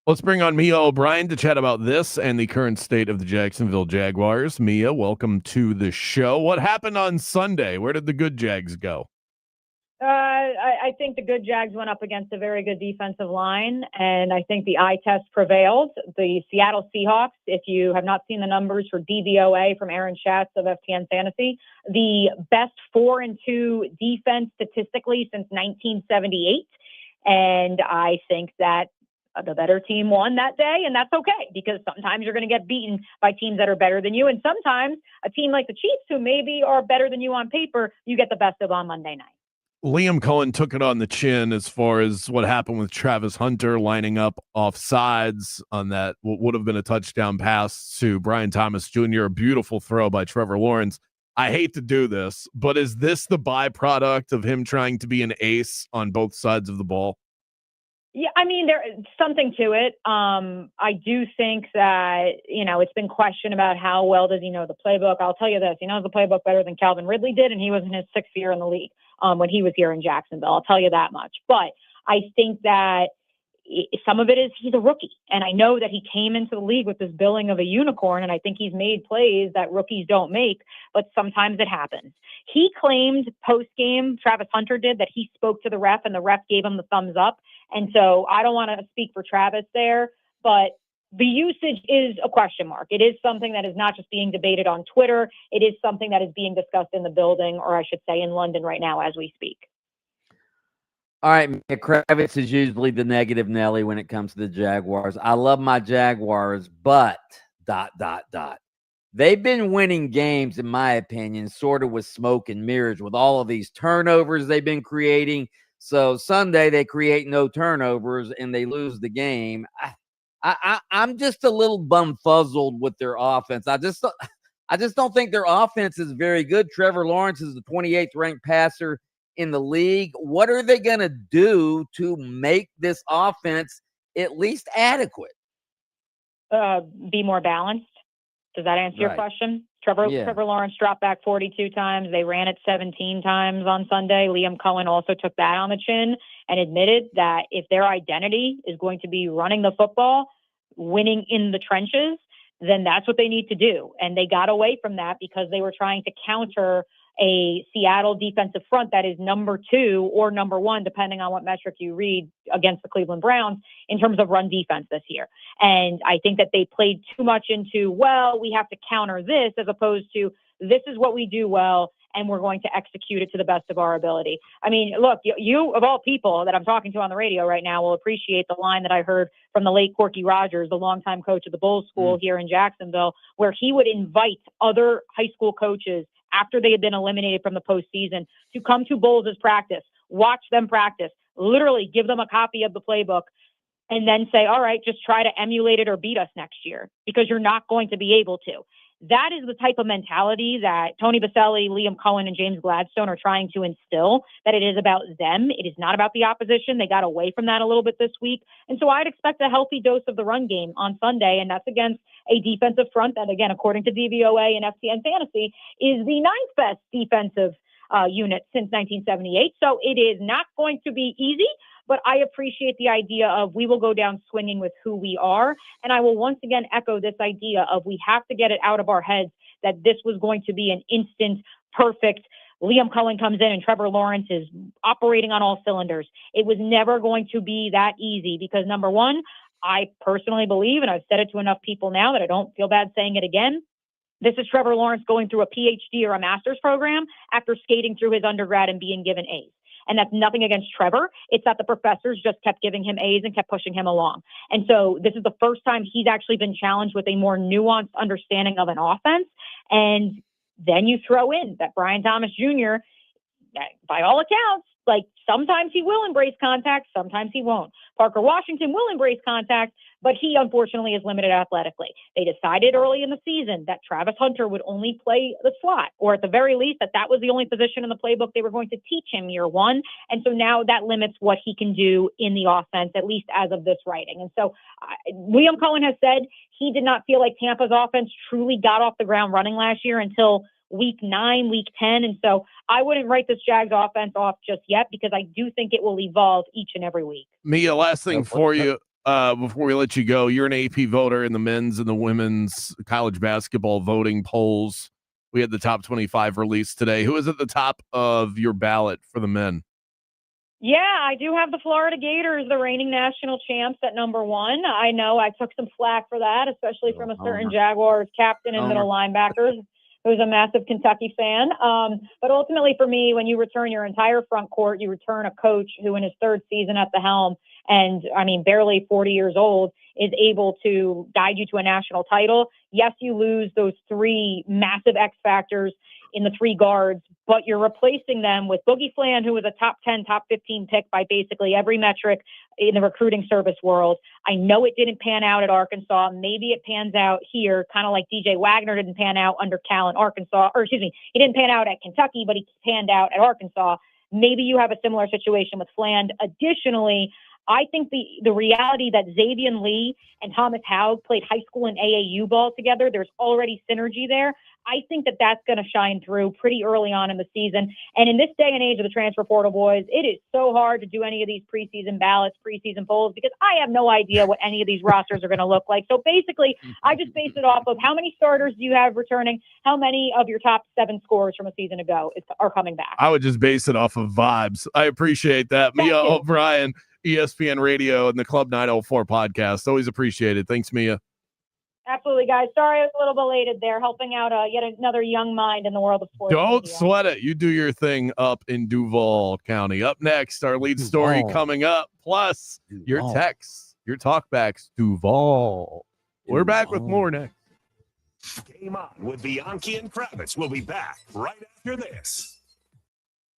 Let's bring on Mia O'Brien to chat about this and the current state of the Jacksonville Jaguars. Mia, welcome to the show. What happened on Sunday? Where did the good Jags go? I think the good Jags went up against a very good defensive line, and I think the eye test prevailed. The Seattle Seahawks, if you have not seen the numbers for DVOA from Aaron Schatz of FTN Fantasy, the best 4-2 defense statistically since 1978. And I think that the better team won that day, and that's okay, because sometimes you're going to get beaten by teams that are better than you, and sometimes a team like the Chiefs, who maybe are better than you on paper, you get the best of on Monday night. Liam Cohen took it on the chin as far as what happened with Travis Hunter lining up off sides on that what would have been a touchdown pass to Brian Thomas Jr., a beautiful throw by Trevor Lawrence. I hate to do this, but is this the byproduct of him trying to be an ace on both sides of the ball? Yeah, I mean, there's something to it. I do think that, it's been questioned about how well does he know the playbook. I'll tell you this, he knows the playbook better than Calvin Ridley did, and he was in his 6th year in the league when he was here in Jacksonville. I'll tell you that much. But I think that some of it is he's a rookie. And I know that he came into the league with this billing of a unicorn, and I think he's made plays that rookies don't make, but sometimes it happens. He claimed post-game, Travis Hunter did, that he spoke to the ref and the ref gave him the thumbs up. And so I don't want to speak for Travis there, but the usage is a question mark. It is something that is not just being debated on Twitter. It is something that is being discussed in the building, or I should say in London right now as we speak. All right, Kravitz is usually the negative Nelly when it comes to the Jaguars. I love my Jaguars, but ... They've been winning games, in my opinion, sort of with smoke and mirrors with all of these turnovers they've been creating. So Sunday they create no turnovers and they lose the game. I'm just a little bumfuzzled with their offense. I just don't think their offense is very good. Trevor Lawrence is the 28th ranked passer in the league. What are they going to do to make this offense at least adequate? Be more balanced. Does that answer your question? Trevor Lawrence dropped back 42 times. They ran it 17 times on Sunday. Liam Cohen also took that on the chin and admitted that if their identity is going to be running the football, winning in the trenches, then that's what they need to do. And they got away from that because they were trying to counter a Seattle defensive front that is number 2 or number 1, depending on what metric you read, against the Cleveland Browns in terms of run defense this year. And I think that they played too much into, well, we have to counter this, as opposed to this is what we do well, and we're going to execute it to the best of our ability. I mean, look, you of all people that I'm talking to on the radio right now will appreciate the line that I heard from the late Corky Rogers, the longtime coach of the Bulls School here in Jacksonville, where he would invite other high school coaches after they had been eliminated from the postseason to come to Bulls' practice, watch them practice, literally give them a copy of the playbook, and then say, all right, just try to emulate it or beat us next year, because you're not going to be able to. That is the type of mentality that Tony Baselli, Liam Cohen, and James Gladstone are trying to instill, that it is about them. It is not about the opposition. They got away from that a little bit this week. And so I'd expect a healthy dose of the run game on Sunday, and that's against a defensive front that, again, according to DVOA and FTN Fantasy, is the 9th best defensive unit since 1978. So it is not going to be easy, but I appreciate the idea of we will go down swinging with who we are. And I will once again echo this idea of we have to get it out of our heads that this was going to be an instant, perfect, Liam Cohen comes in and Trevor Lawrence is operating on all cylinders. It was never going to be that easy because, number one, I personally believe, and I've said it to enough people now that I don't feel bad saying it again, this is Trevor Lawrence going through a PhD or a master's program after skating through his undergrad and being given A's. And that's nothing against Trevor. It's that the professors just kept giving him A's and kept pushing him along. And so this is the first time he's actually been challenged with a more nuanced understanding of an offense. And then you throw in that Brian Thomas Jr., by all accounts, like sometimes he will embrace contact, sometimes he won't. Parker Washington will embrace contact, but he unfortunately is limited athletically. They decided early in the season that Travis Hunter would only play the slot, or at the very least that was the only position in the playbook they were going to teach him year one. And so now that limits what he can do in the offense, at least as of this writing. And so Liam Cohen has said he did not feel like Tampa's offense truly got off the ground running last year until week 9, week 10. And so I wouldn't write this Jags offense off just yet because I do think it will evolve each and every week. Mia, last thing for you before we let you go. You're an AP voter in the men's and the women's college basketball voting polls. We had the top 25 released today. Who is at the top of your ballot for the men? Yeah, I do have the Florida Gators, the reigning national champs, at number 1. I know I took some flack for that, especially from a certain Jaguars captain and middle linebackers who's a massive Kentucky fan. But ultimately for me, when you return your entire front court, you return a coach who in his 3rd season at the helm, and I mean, barely 40 years old, is able to guide you to a national title. Yes, you lose those 3 massive X factors in the 3 guards, but you're replacing them with Boogie Fland, who was a top 10, top 15 pick by basically every metric in the recruiting service world. I know it didn't pan out at Arkansas. Maybe it pans out here, kind of like DJ Wagner didn't pan out under Cal in Arkansas, or excuse me, he didn't pan out at Kentucky, but he panned out at Arkansas. Maybe you have a similar situation with Fland. Additionally, I think the reality that Xavier Lee and Thomas Haug played high school and AAU ball together, there's already synergy there. I think that that's going to shine through pretty early on in the season. And in this day and age of the transfer portal, boys, it is so hard to do any of these preseason ballots, preseason polls, because I have no idea what any of these rosters are going to look like. So basically, I just base it off of how many starters do you have returning, how many of your top 7 scorers from a season ago are coming back. I would just base it off of vibes. I appreciate that. Mia O'Brien, ESPN Radio and the Club 904 podcast. Always appreciate it. Thanks, Mia. Absolutely, guys. Sorry I was a little belated there, helping out yet another young mind in the world of sports. Don't sweat it. You do your thing up in Duval County. Up next, our lead story coming up, plus your texts, your talkbacks, Duval. We're back with more next. Game on with Bianchi and Kravitz. We'll be back right after this.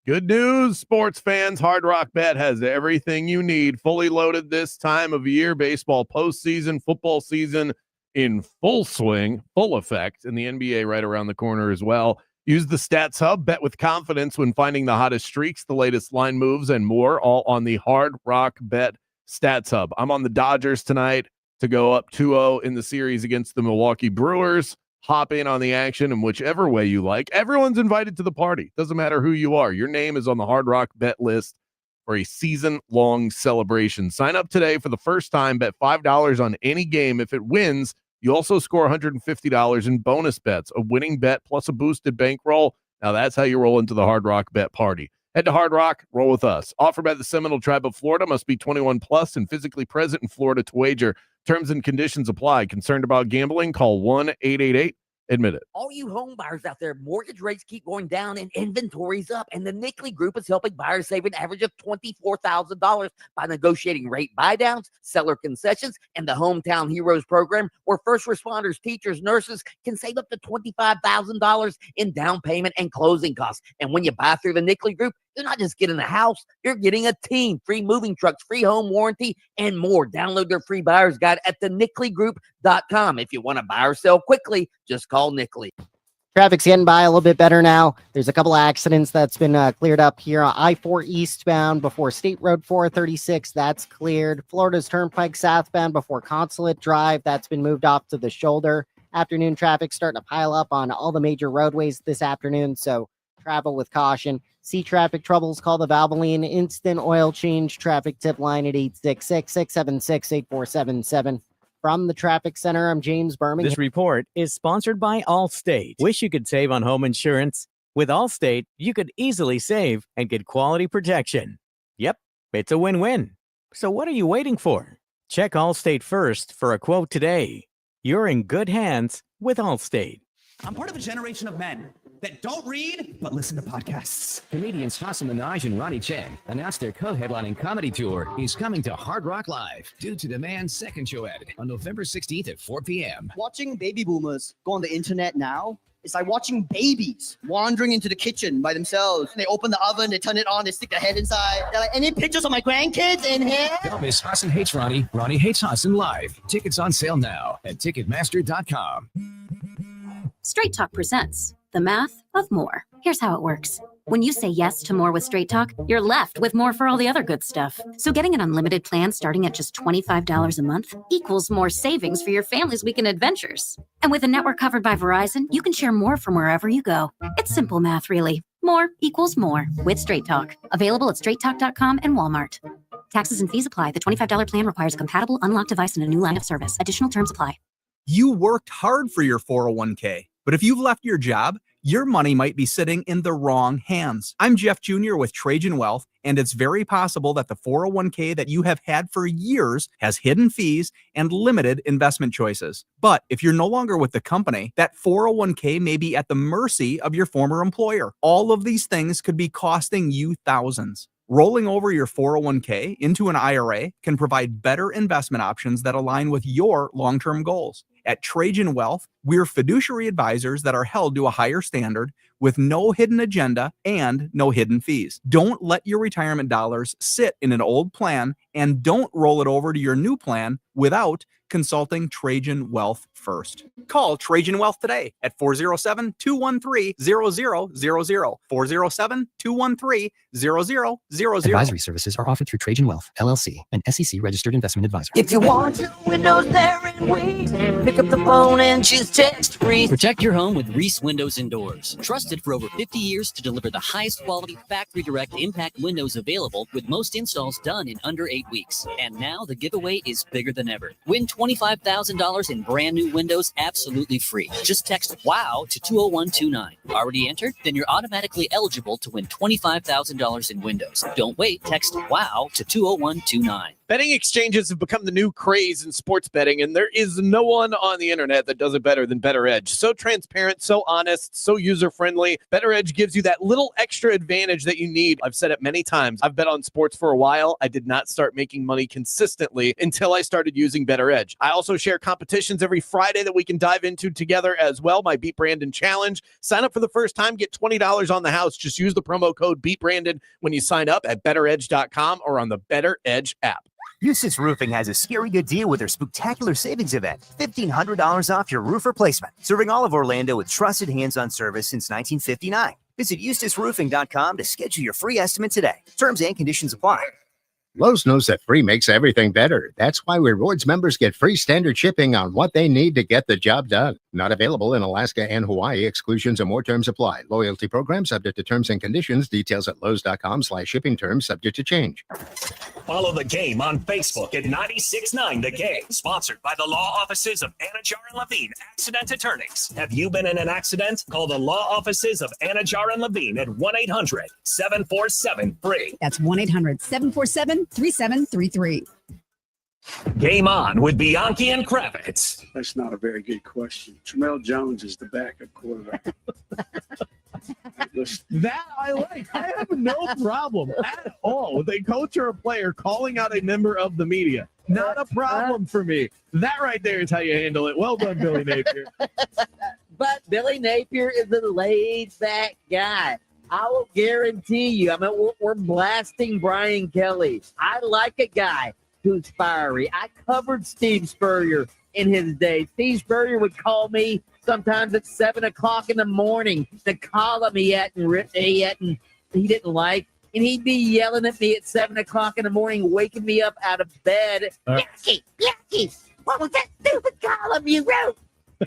Good news, sports fans. Hard Rock Bet has everything you need. Fully loaded this time of year. Baseball postseason, football season in full swing, full effect, and the NBA right around the corner as well. Use the Stats Hub. Bet with confidence when finding the hottest streaks, the latest line moves, and more, all on the Hard Rock Bet Stats Hub. I'm on the Dodgers tonight to go up 2-0 in the series against the Milwaukee Brewers. Hop in on the action in whichever way you like. Everyone's invited to the party. Doesn't matter who you are. Your name is on the Hard Rock Bet list for a season-long celebration. Sign up today for the first time. Bet $5 on any game. If it wins, you also score $150 in bonus bets. A winning bet plus a boosted bankroll. Now that's how you roll into the Hard Rock Bet party. Head to Hard Rock, roll with us. Offered by the Seminole Tribe of Florida. Must be 21 plus and physically present in Florida to wager. Terms and conditions apply. Concerned about gambling? Call 1-888-ADMIT IT. All you home buyers out there, mortgage rates keep going down and inventory's up. And the Nickley Group is helping buyers save an average of $24,000 by negotiating rate buydowns, seller concessions, and the Hometown Heroes program, where first responders, teachers, nurses can save up to $25,000 in down payment and closing costs. And when you buy through the Nickley Group, you're not just getting a house, you're getting a team, free moving trucks, free home warranty, and more. Download their free buyer's guide at thenickleyGroup.com. If you want to buy or sell quickly, just call Nickley. Traffic's getting by a little bit better now. There's a couple of accidents that's been cleared up here on I-4 eastbound before State Road 436. That's cleared. Florida's Turnpike southbound before Consulate Drive. That's been moved off to the shoulder. Afternoon traffic starting to pile up on all the major roadways this afternoon, so travel with caution. See traffic troubles, call the Valvoline Instant Oil Change traffic tip line at 866-676-8477. From the Traffic Center, I'm James Birmingham. This report is sponsored by Allstate. Wish you could save on home insurance? With Allstate, you could easily save and get quality protection. Yep, it's a win-win. So what are you waiting for? Check Allstate first for a quote today. You're in good hands with Allstate. I'm part of a generation of men that don't read, but listen to podcasts. Comedians Hassan Minaj and Ronnie Chang announced their co-headlining comedy tour is coming to Hard Rock Live due to Demand's second show added on November 16th at 4 p.m. Watching baby boomers go on the internet now, it's like watching babies wandering into the kitchen by themselves. They open the oven, they turn it on, they stick their head inside. They're like, any pictures of my grandkids in here? Don't miss Hassan Hates Ronnie, Ronnie Hates Hassan Live. Tickets on sale now at Ticketmaster.com. Straight Talk presents The Math of More. Here's how it works. When you say yes to more with Straight Talk, you're left with more for all the other good stuff. So getting an unlimited plan starting at just $25 a month equals more savings for your family's weekend adventures. And with a network covered by Verizon, you can share more from wherever you go. It's simple math, really. More equals more with Straight Talk. Available at straighttalk.com and Walmart. Taxes and fees apply. The $25 plan requires a compatible unlocked device and a new line of service. Additional terms apply. You worked hard for your 401k, but if you've left your job, your money might be sitting in the wrong hands. I'm Jeff Jr. with Trajan Wealth, and it's very possible that the 401k that you have had for years has hidden fees and limited investment choices. But if you're no longer with the company, that 401k may be at the mercy of your former employer. All of these things could be costing you thousands. Rolling over your 401k into an IRA can provide better investment options that align with your long-term goals. At Trajan Wealth, we're fiduciary advisors that are held to a higher standard with no hidden agenda and no hidden fees. Don't let your retirement dollars sit in an old plan, and don't roll it over to your new plan without consulting Trajan Wealth first. Call Trajan Wealth today at 407-213-0000, 407-213-0000. Advisory services are offered through Trajan Wealth, LLC, an SEC registered investment advisor. If you want to Windows there and wait, pick up the phone and choose text free. Protect your home with Reese Windows and Doors. Trusted for over 50 years to deliver the highest quality factory direct impact windows available, with most installs done in under 8 weeks. And now the giveaway is bigger than ever. Win $25,000 in brand new windows absolutely free. Just text WOW to 20129. Already entered? Then you're automatically eligible to win $25,000 in windows. Don't wait. Text WOW to 20129. Betting exchanges have become the new craze in sports betting, and there is no one on the internet that does it better than BetterEdge. So transparent, so honest, so user-friendly. BetterEdge gives you that little extra advantage that you need. I've said it many times. I've bet on sports for a while. I did not start making money consistently until I started using BetterEdge. I also share competitions every Friday that we can dive into together as well. My Beat Brandon Challenge. Sign up for the first time, get $20 on the house. Just use the promo code BeatBrandon when you sign up at betteredge.com or on the BetterEdge app. Eustace Roofing has a scary good deal with their spectacular savings event. $1,500 off your roof replacement. Serving all of Orlando with trusted hands-on service since 1959. Visit eustaceroofing.com to schedule your free estimate today. Terms and conditions apply. Lowe's knows that free makes everything better. That's why rewards members get free standard shipping on what they need to get the job done. Not available in Alaska and Hawaii. Exclusions and more terms apply. Loyalty program subject to terms and conditions. Details at lowes.com/shipping terms subject to change. Follow the game on Facebook at 96.9 The Game. Sponsored by the law offices of Anajar and Levine, accident attorneys. Have you been in an accident? Call the law offices of Anajar and Levine at 1-800-747-FREE. That's 1-800-747-3733. Game on with Bianchi and Kravitz. That's not a very good question. Tramel Jones is the backup quarterback. That I like. I have no problem at all with a coach or a player calling out a member of the media. Not a problem for me. That right there is how you handle it. Well done, Billy Napier. But Billy Napier is a laid-back guy. I will guarantee you. I mean, we're blasting Brian Kelly. I like a guy who's fiery. I covered Steve Spurrier in his day. Steve Spurrier would call me sometimes at 7 o'clock in the morning. The column he didn't like, and he'd be yelling at me at 7 o'clock in the morning, waking me up out of bed. Bianchi, what was that stupid column you wrote?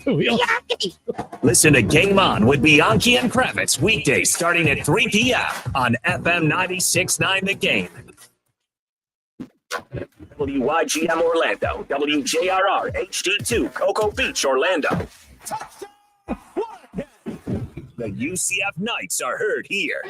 Bianchi. Listen to Game On with Bianchi and Kravitz weekdays starting at 3 p.m. on FM 96.9 The Game. WYGM Orlando, WJRR HD2 Cocoa Beach, Orlando. The UCF Knights are heard here.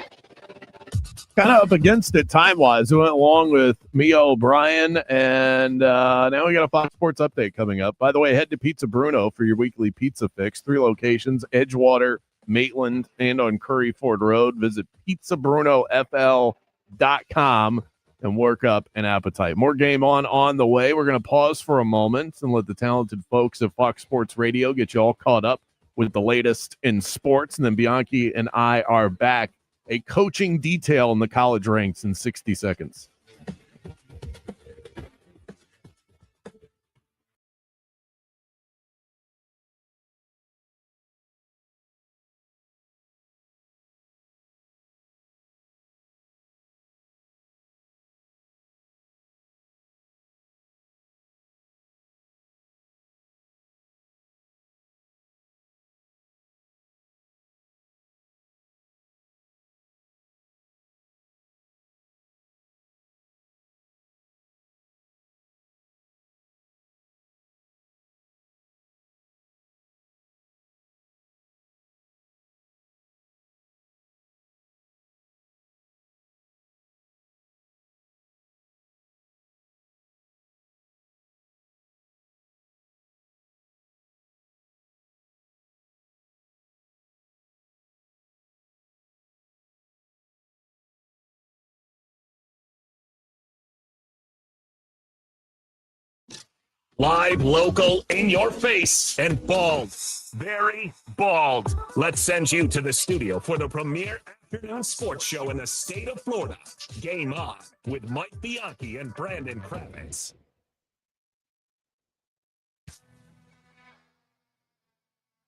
Kind of up against it time-wise. We went along with Mia O'Brien, and now we got a Fox Sports update coming up. By the way, head to Pizza Bruno for your weekly pizza fix. 3 locations, Edgewater, Maitland, and on Curry Ford Road. Visit pizzabruno.fl.com and work up an appetite. More Game on the way. We're going to pause for a moment and let the talented folks of Fox Sports Radio get you all caught up with the latest in sports. And then Bianchi and I are back. A coaching detail in the college ranks in 60 seconds. Live, local, in your face, and bald. Very bald. Let's send you to the studio for the premier afternoon sports show in the state of Florida. Game On with Mike Bianchi and Brandon Kravitz.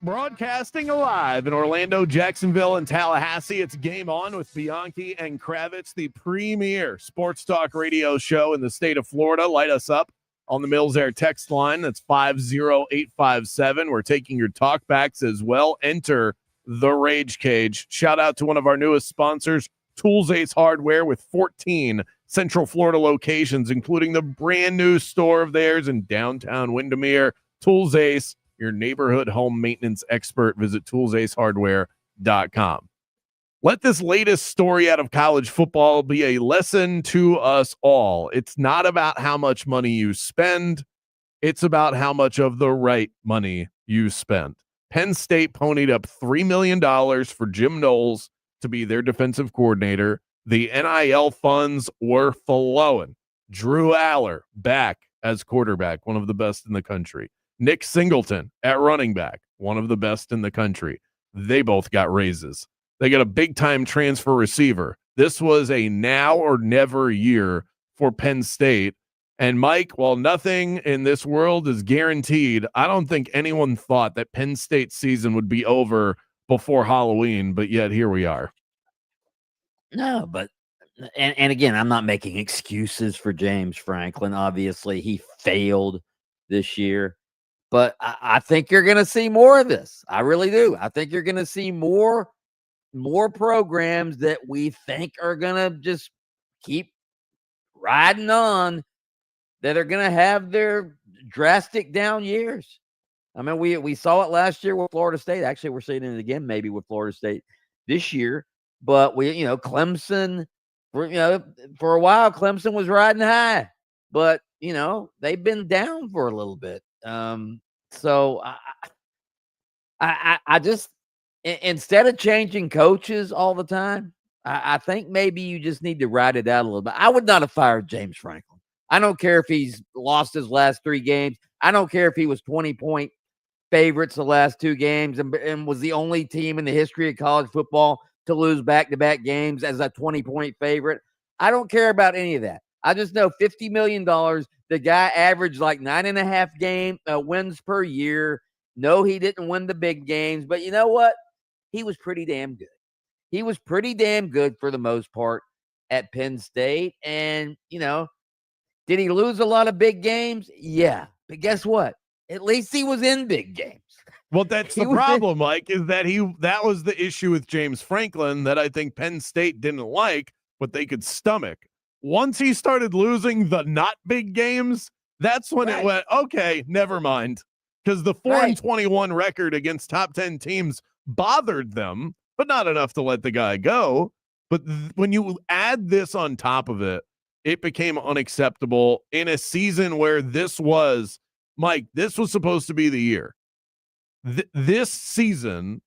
Broadcasting live in Orlando, Jacksonville, and Tallahassee. It's Game On with Bianchi and Kravitz, the premier sports talk radio show in the state of Florida. Light us up on the Mills Air text line. That's 50857. We're taking your talkbacks as well. Enter the Rage Cage. Shout out to one of our newest sponsors, Tools Ace Hardware, with 14 Central Florida locations, including the brand new store of theirs in downtown Windermere. Tools Ace, your neighborhood home maintenance expert. Visit toolsacehardware.com. Let this latest story out of college football be a lesson to us all. It's not about how much money you spend. It's about how much of the right money you spend. Penn State ponied up $3 million for Jim Knowles to be their defensive coordinator. The NIL funds were flowing. Drew Aller back as quarterback, one of the best in the country. Nick Singleton at running back, one of the best in the country. They both got raises. They got a big-time transfer receiver. This was a now or never year for Penn State. And Mike, while nothing in this world is guaranteed, I don't think anyone thought that Penn State's season would be over before Halloween, but yet here we are. No, but and again, I'm not making excuses for James Franklin. Obviously, he failed this year. But I think you're going to see more of this. I really do. I think you're going to see more programs that we think are going to just keep riding on, that are going to have their drastic down years. I mean, we saw it last year with Florida State. Actually, we're seeing it again maybe with Florida State this year. But Clemson, for a while, Clemson was riding high. But, they've been down for a little bit. So I just, instead of changing coaches all the time, I think maybe you just need to ride it out a little bit. I would not have fired James Franklin. I don't care if he's lost his last 3 games. I don't care if he was 20-point favorites the last 2 games and was the only team in the history of college football to lose back-to-back games as a 20-point favorite. I don't care about any of that. I just know $50 million. The guy averaged like 9.5 wins per year. No, he didn't win the big games, but you know what? He was pretty damn good. He was pretty damn good for the most part at Penn State. And, did he lose a lot of big games? Yeah. But guess what? At least he was in big games. Well, that's the problem, Mike, is that that was the issue with James Franklin that I think Penn State didn't like, but they could stomach. Once he started losing the not big games, that's when it went, okay, never mind. Because the 4-21 record against top 10 teams bothered them, but not enough to let the guy go. But when you add this on top of it, it became unacceptable in a season where this was, Mike, this was supposed to be the year. This season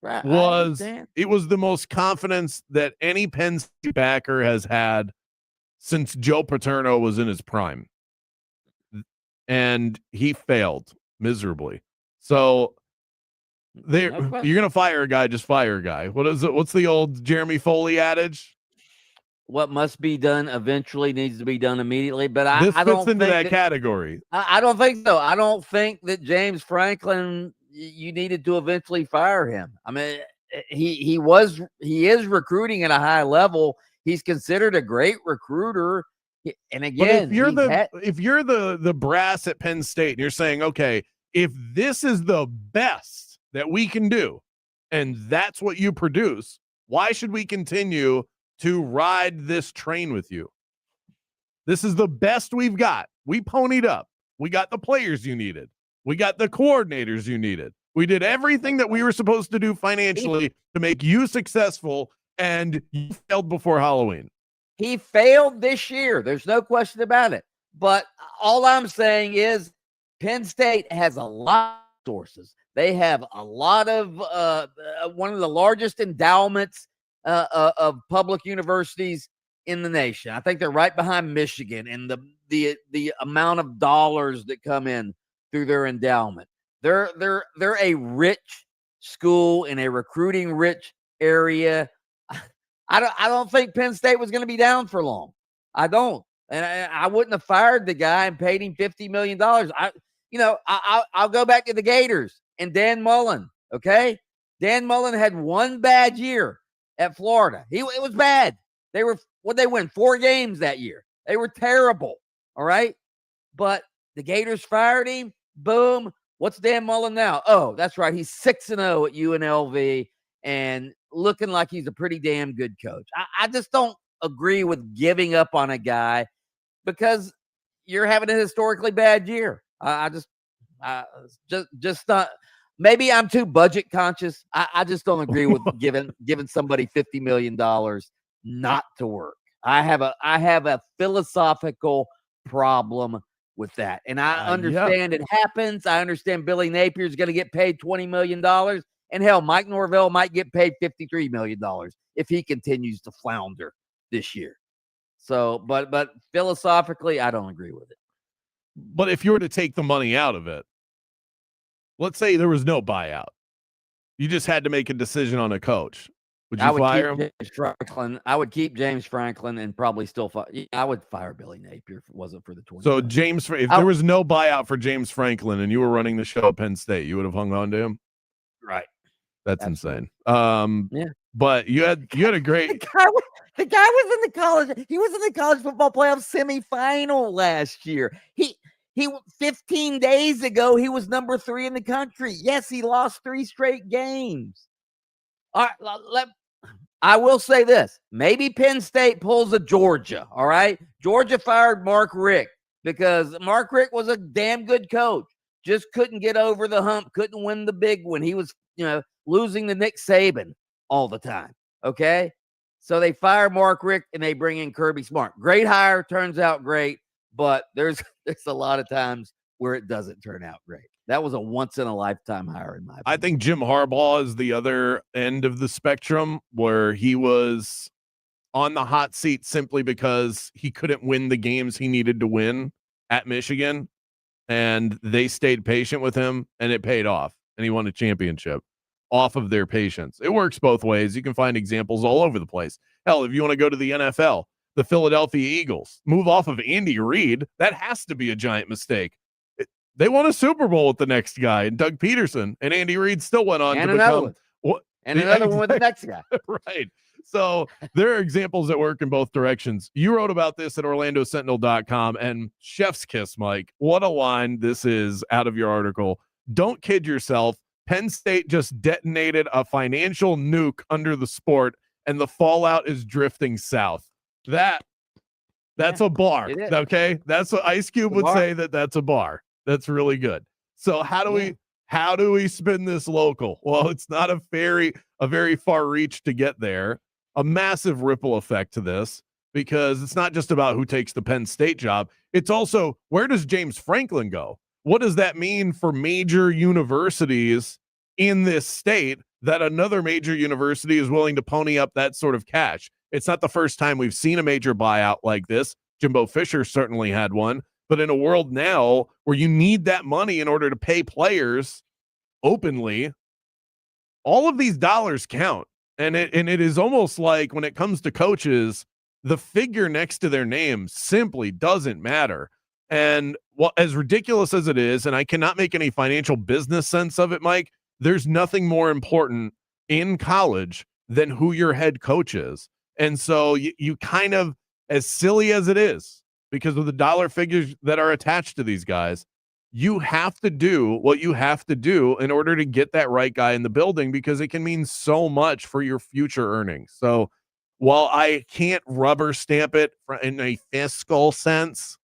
was the most confidence that any Penn State backer has had since Joe Paterno was in his prime, and he failed miserably. So you're going to fire a guy, just fire a guy. What is it? What's the old Jeremy Foley adage? What must be done eventually needs to be done immediately. But this I don't fits into think that category. I don't think so. I don't think that James Franklin, you needed to eventually fire him. I mean, he is recruiting at a high level. He's considered a great recruiter. And again, if you're the brass at Penn State and you're saying, okay, if this is the best that we can do and that's what you produce, why should we continue to ride this train with you? This is the best we've got. We ponied up. We got the players you needed. We got the coordinators you needed. We did everything that we were supposed to do financially to make you successful, and you failed before Halloween. He failed this year. There's no question about it. But all I'm saying is Penn State has a lot of sources. They have a lot of one of the largest endowments of public universities in the nation. I think they're right behind Michigan in the amount of dollars that come in through their endowment. They're a rich school in a recruiting rich area. I don't think Penn State was going to be down for long. I don't, and I wouldn't have fired the guy and paid him $50 million. I'll go back to the Gators and Dan Mullen. Okay, Dan Mullen had one bad year at Florida. It was bad. They win 4 games that year. They were terrible. All right, but the Gators fired him. Boom. What's Dan Mullen now? Oh, that's right. He's 6-0 at UNLV and looking like he's a pretty damn good coach. I just don't agree with giving up on a guy because you're having a historically bad year. I just not. Maybe I'm too budget conscious. I just don't agree with giving somebody $50 million not to work. I have a philosophical problem with that. And I understand it happens. I understand Billy Napier is going to get paid $20 million. And hell, Mike Norvell might get paid $53 million if he continues to flounder this year. So, but philosophically, I don't agree with it. But if you were to take the money out of it, let's say there was no buyout. You just had to make a decision on a coach. Would you fire him? James Franklin. I would keep James Franklin and probably still fire. I would fire Billy Napier if it wasn't for the 20. So if there was no buyout for James Franklin and you were running the show at Penn State, you would have hung on to him? Right. That's insane. But you had a great the guy was in the college. He was in the college football playoff semifinal last year. He 15 days ago, he was number 3 in the country. Yes, he lost 3 straight games. All right, I will say this. Maybe Penn State pulls a Georgia, all right? Georgia fired Mark Richt because Mark Richt was a damn good coach. Just couldn't get over the hump, couldn't win the big one. He was, losing to Nick Saban all the time, okay? So they fire Mark Richt and they bring in Kirby Smart. Great hire, turns out great, but there's a lot of times where it doesn't turn out great. That was a once-in-a-lifetime hire in my opinion. I think Jim Harbaugh is the other end of the spectrum where he was on the hot seat simply because he couldn't win the games he needed to win at Michigan, and they stayed patient with him, and it paid off, and he won a championship off of their patience. It works both ways. You can find examples all over the place. Hell, if you want to go to the NFL, the Philadelphia Eagles move off of Andy Reid, that has to be a giant mistake. They won a Super Bowl with the next guy, and Doug Peterson, and Andy Reid still went on to become another one with the next guy. Right. So there are examples that work in both directions. You wrote about this at OrlandoSentinel.com, and chef's kiss, Mike. What a line this is out of your article. Don't kid yourself. Penn State just detonated a financial nuke under the sport, and the fallout is drifting south. That's a bar. Okay. That's what Ice Cube would say. That's a bar. That's really good. So how do we spin this local? Well, it's not a very far reach to get there. A massive ripple effect to this, because it's not just about who takes the Penn State job. It's also, where does James Franklin go? What does that mean for major universities in this state that another major university is willing to pony up that sort of cash? It's not the first time we've seen a major buyout like this. Jimbo Fisher certainly had one. But in a world now where you need that money in order to pay players openly, all of these dollars count. And it is almost like when it comes to coaches, the figure next to their name simply doesn't matter. And as ridiculous as it is, and I cannot make any financial business sense of it, Mike, there's nothing more important in college than who your head coach is. And so you kind of, as silly as it is, because of the dollar figures that are attached to these guys, you have to do what you have to do in order to get that right guy in the building, because it can mean so much for your future earnings. So while I can't rubber stamp it in a fiscal sense,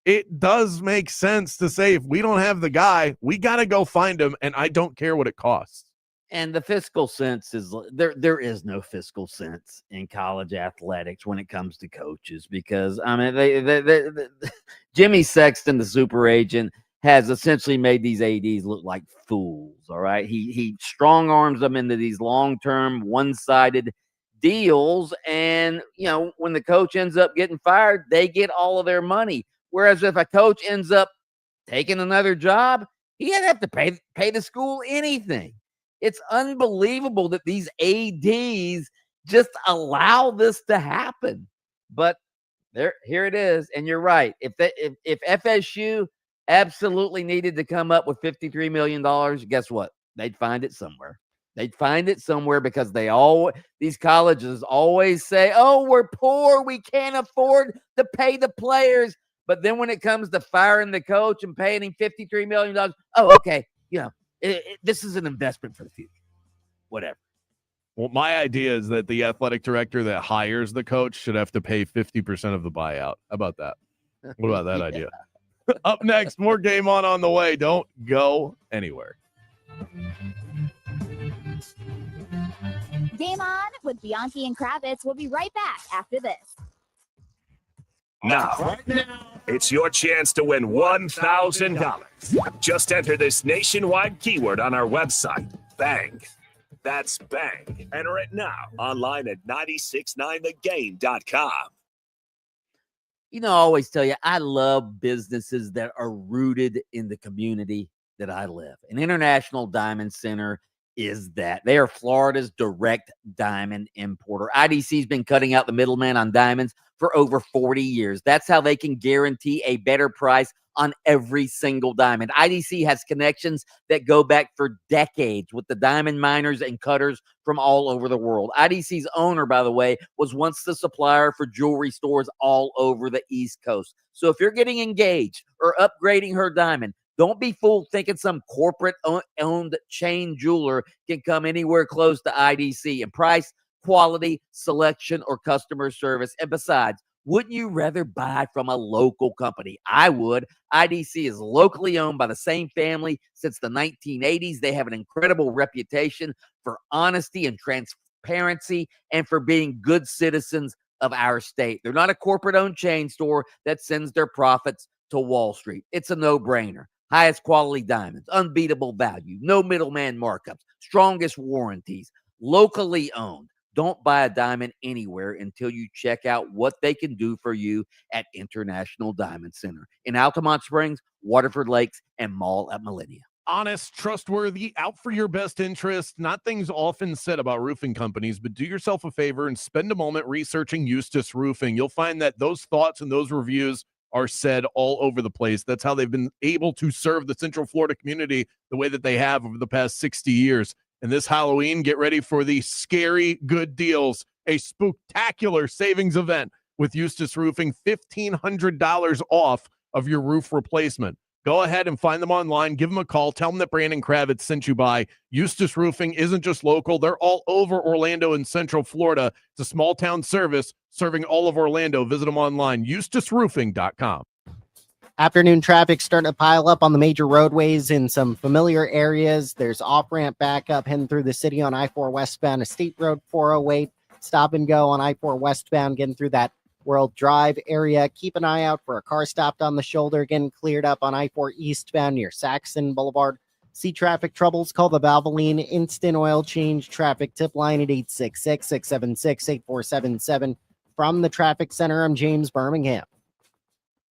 it does make sense to say, if we don't have the guy, we got to go find him, and I don't care what it costs. And the fiscal sense is there is no fiscal sense in college athletics when it comes to coaches, because I mean they Jimmy Sexton, the super agent, has essentially made these ADs look like fools. All right, he strong arms them into these long-term, one-sided deals. And, when the coach ends up getting fired, they get all of their money. Whereas if a coach ends up taking another job, he doesn't have to pay the school anything. It's unbelievable that these ADs just allow this to happen. But here it is. And you're right. If FSU absolutely needed to come up with $53 million, guess what? They'd find it somewhere. They'd find it somewhere because these colleges always say, oh, we're poor. We can't afford to pay the players. But then when it comes to firing the coach and paying him $53 million, oh, okay. This is an investment for the future. Whatever. Well, my idea is that the athletic director that hires the coach should have to pay 50% of the buyout. How about that? What about that idea? Up next, more Game On the way. Don't go anywhere. Game On with Bianchi and Kravitz. We'll be right back after this. Now, it's your chance to win $1,000. Just enter this nationwide keyword on our website, BANG. That's BANG. Enter it now online at 969thegame.com. I always tell you, I love businesses that are rooted in the community that I live. An International Diamond Center is that. They are Florida's direct diamond importer. IDC's been cutting out the middleman on diamonds for over 40 years. That's how they can guarantee a better price on every single diamond. IDC has connections that go back for decades with the diamond miners and cutters from all over the world. IDC's owner, by the way, was once the supplier for jewelry stores all over the East Coast. So if you're getting engaged or upgrading her diamond, don't be fooled thinking some corporate-owned chain jeweler can come anywhere close to IDC in price, quality, selection, or customer service. And besides, wouldn't you rather buy from a local company? I would. IDC is locally owned by the same family since the 1980s. They have an incredible reputation for honesty and transparency and for being good citizens of our state. They're not a corporate-owned chain store that sends their profits to Wall Street. It's a no-brainer. Highest quality diamonds, unbeatable value, no middleman markups, strongest warranties, locally owned. Don't buy a diamond anywhere until you check out what they can do for you at International Diamond Center in Altamont Springs, Waterford Lakes, and Mall at Millennia. Honest, trustworthy, out for your best interest. Not things often said about roofing companies, but do yourself a favor and spend a moment researching Eustace Roofing. You'll find that those thoughts and those reviews are said all over the place. That's how they've been able to serve the Central Florida community the way that they have over the past 60 years. And this Halloween, get ready for the Scary Good Deals, a spectacular savings event with Eustace Roofing, $1,500 off of your roof replacement. Go ahead and find them online. Give them a call. Tell them that Brandon Kravitz sent you by. Eustace Roofing isn't just local. They're all over Orlando and Central Florida. It's a small town service serving all of Orlando. Visit them online, eustaceroofing.com. Afternoon traffic starting to pile up on the major roadways in some familiar areas. There's off-ramp backup heading through the city on I-4 westbound, a State Road 408, stop and go on I-4 westbound, getting through that World Drive area. Keep an eye out for a car stopped on the shoulder, getting cleared up on I-4 eastbound near Saxon Boulevard. See traffic troubles? Call the Valvoline Instant Oil Change traffic tip line at 866-676-8477. From the Traffic Center, I'm James Birmingham.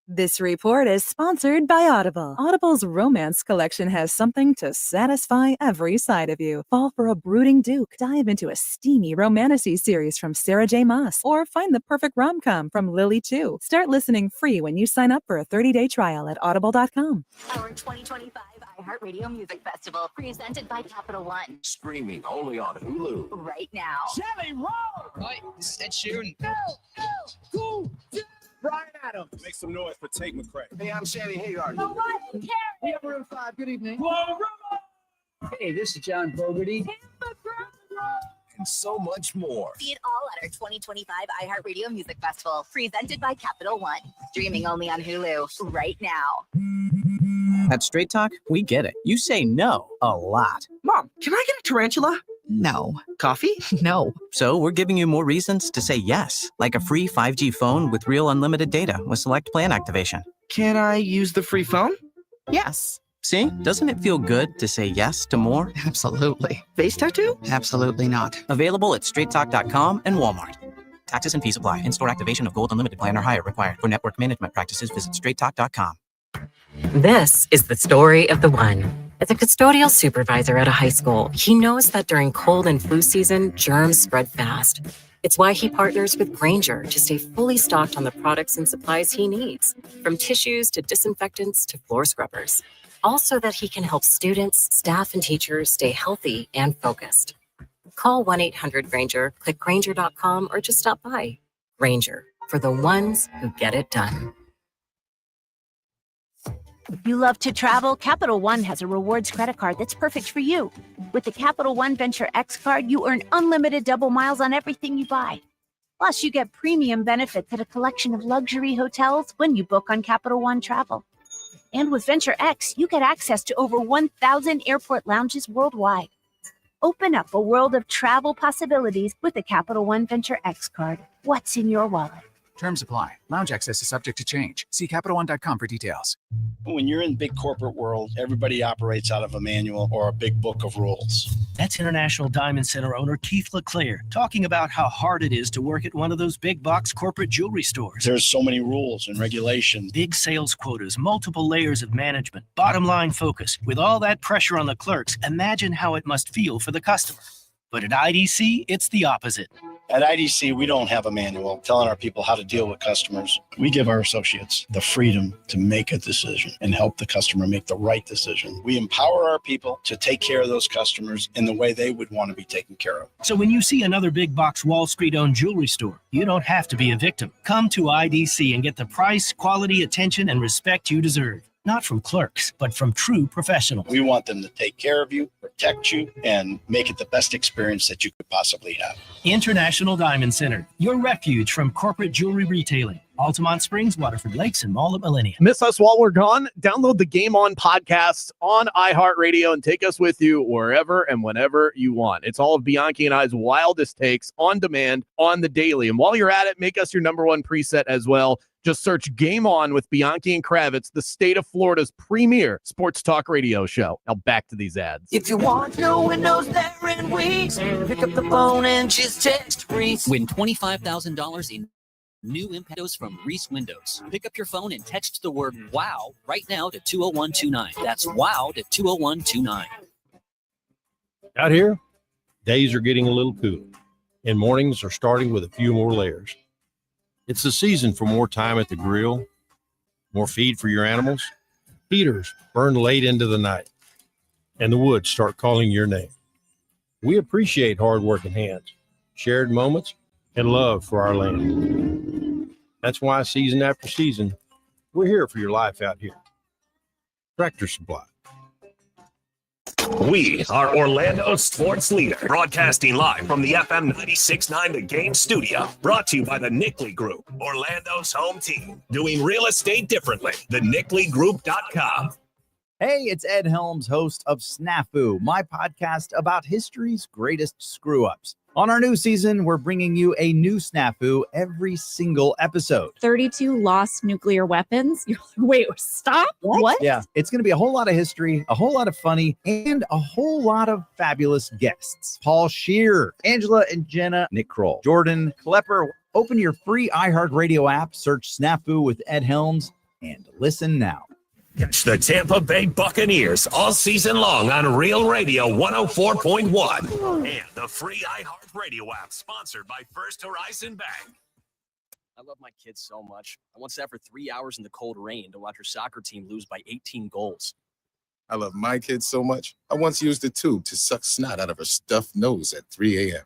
This report is sponsored by Audible. Audible's romance collection has something to satisfy every side of you. Fall for a brooding duke. Dive into a steamy romantasy series from Sarah J. Maas. Or find the perfect rom-com from Lily Chu. Start listening free when you sign up for a 30-day trial at audible.com. Our 2025 iHeartRadio Music Festival, presented by Capital One. Streaming only on Hulu. Right now. Jelly roll! Right, this is Ed Sheeran. Go! Brian Adams. Make some noise for Tate McRae. Hey, I'm Sammy Hagar. Mariah Carey. We have Room 5. Good evening. Hey, this is John Fogerty. And so much more. See it all at our 2025 iHeartRadio Music Festival, presented by Capital One. Streaming only on Hulu right now. At Straight Talk, we get it. You say no a lot. Mom, can I get a tarantula? No. Coffee? No. So we're giving you more reasons to say yes, like a free 5G phone with real unlimited data with select plan activation. Can I use the free phone? Yes. See, doesn't it feel good to say yes to more? Absolutely. Face tattoo? Absolutely not. Available at straighttalk.com and Walmart. Taxes and fees apply. In-store activation of Gold Unlimited plan or higher required. For network management practices, visit straighttalk.com. This is the story of the one. As a custodial supervisor at a high school, he knows that during cold and flu season, germs spread fast. It's why he partners with Grainger to stay fully stocked on the products and supplies he needs, from tissues to disinfectants to floor scrubbers. Also that he can help students, staff, and teachers stay healthy and focused. Call 1-800-GRAINGER, click Grainger.com, or just stop by. Grainger, for the ones who get it done. If you love to travel, Capital One has a rewards credit card that's perfect for you. With the Capital One Venture X card, you earn unlimited double miles on everything you buy. Plus, you get premium benefits at a collection of luxury hotels when you book on Capital One Travel. And with Venture X, you get access to over 1,000 airport lounges worldwide. Open up a world of travel possibilities with the Capital One Venture X card. What's in your wallet? Terms apply. Lounge access is subject to change. See CapitalOne.com for details. When you're in the big corporate world, everybody operates out of a manual or a big book of rules. That's International Diamond Center owner Keith LeClaire talking about how hard it is to work at one of those big box corporate jewelry stores. There's so many rules and regulations. Big sales quotas, multiple layers of management, bottom line focus. With all that pressure on the clerks, imagine how it must feel for the customer. But at IDC, it's the opposite. At IDC, we don't have a manual telling our people how to deal with customers. We give our associates the freedom to make a decision and help the customer make the right decision. We empower our people to take care of those customers in the way they would want to be taken care of. So when you see another big box Wall Street-owned jewelry store, you don't have to be a victim. Come to IDC and get the price, quality, attention, and respect you deserve. Not from clerks, but from true professionals. We want them to take care of you, protect you, and make it the best experience that you could possibly have. International Diamond Center, your refuge from corporate jewelry retailing. Altamont Springs, Waterford Lakes, and Mall at Millennium. Miss us while we're gone? Download the Game On podcast on iHeartRadio and take us with you wherever and whenever you want. It's all of Bianchi and I's wildest takes on demand on the daily. And while you're at it, make us your number one preset as well. Just search Game On with Bianchi and Kravitz, the state of Florida's premier sports talk radio show. Now back to these ads. If you want no windows there in weeks, pick up the phone and just text Reese. Win $25,000 in new windows from Reese Windows. Pick up your phone and text the word WOW right now to 20129. That's WOW to 20129. Out here, days are getting a little cooler, and mornings are starting with a few more layers. It's the season for more time at the grill, more feed for your animals. Heaters burn late into the night, and the woods start calling your name. We appreciate hard-working hands, shared moments, and love for our land. That's why season after season, we're here for your life out here. Tractor Supply. We are Orlando's sports leader, broadcasting live from the FM 96.9 The Game studio. Brought to you by the Nickley Group, Orlando's home team. Doing real estate differently. TheNickleyGroup.com. Hey, it's Ed Helms, host of Snafu, my podcast about history's greatest screw-ups. On our new season, we're bringing you a new snafu every single episode. 32 lost nuclear weapons. You're like, wait, stop? What? Yeah, it's going to be a whole lot of history, a whole lot of funny, and a whole lot of fabulous guests. Paul Scheer, Angela and Jenna, Nick Kroll, Jordan Klepper. Open your free iHeartRadio app, search Snafu with Ed Helms, and listen now. Catch the Tampa Bay Buccaneers all season long on Real Radio 104.1 and the free iHeartRadio app sponsored by First Horizon Bank. I love my kids so much. I once sat for 3 hours in the cold rain to watch her soccer team lose by 18 goals. I love my kids so much. I once used a tube to suck snot out of her stuffed nose at 3 a.m.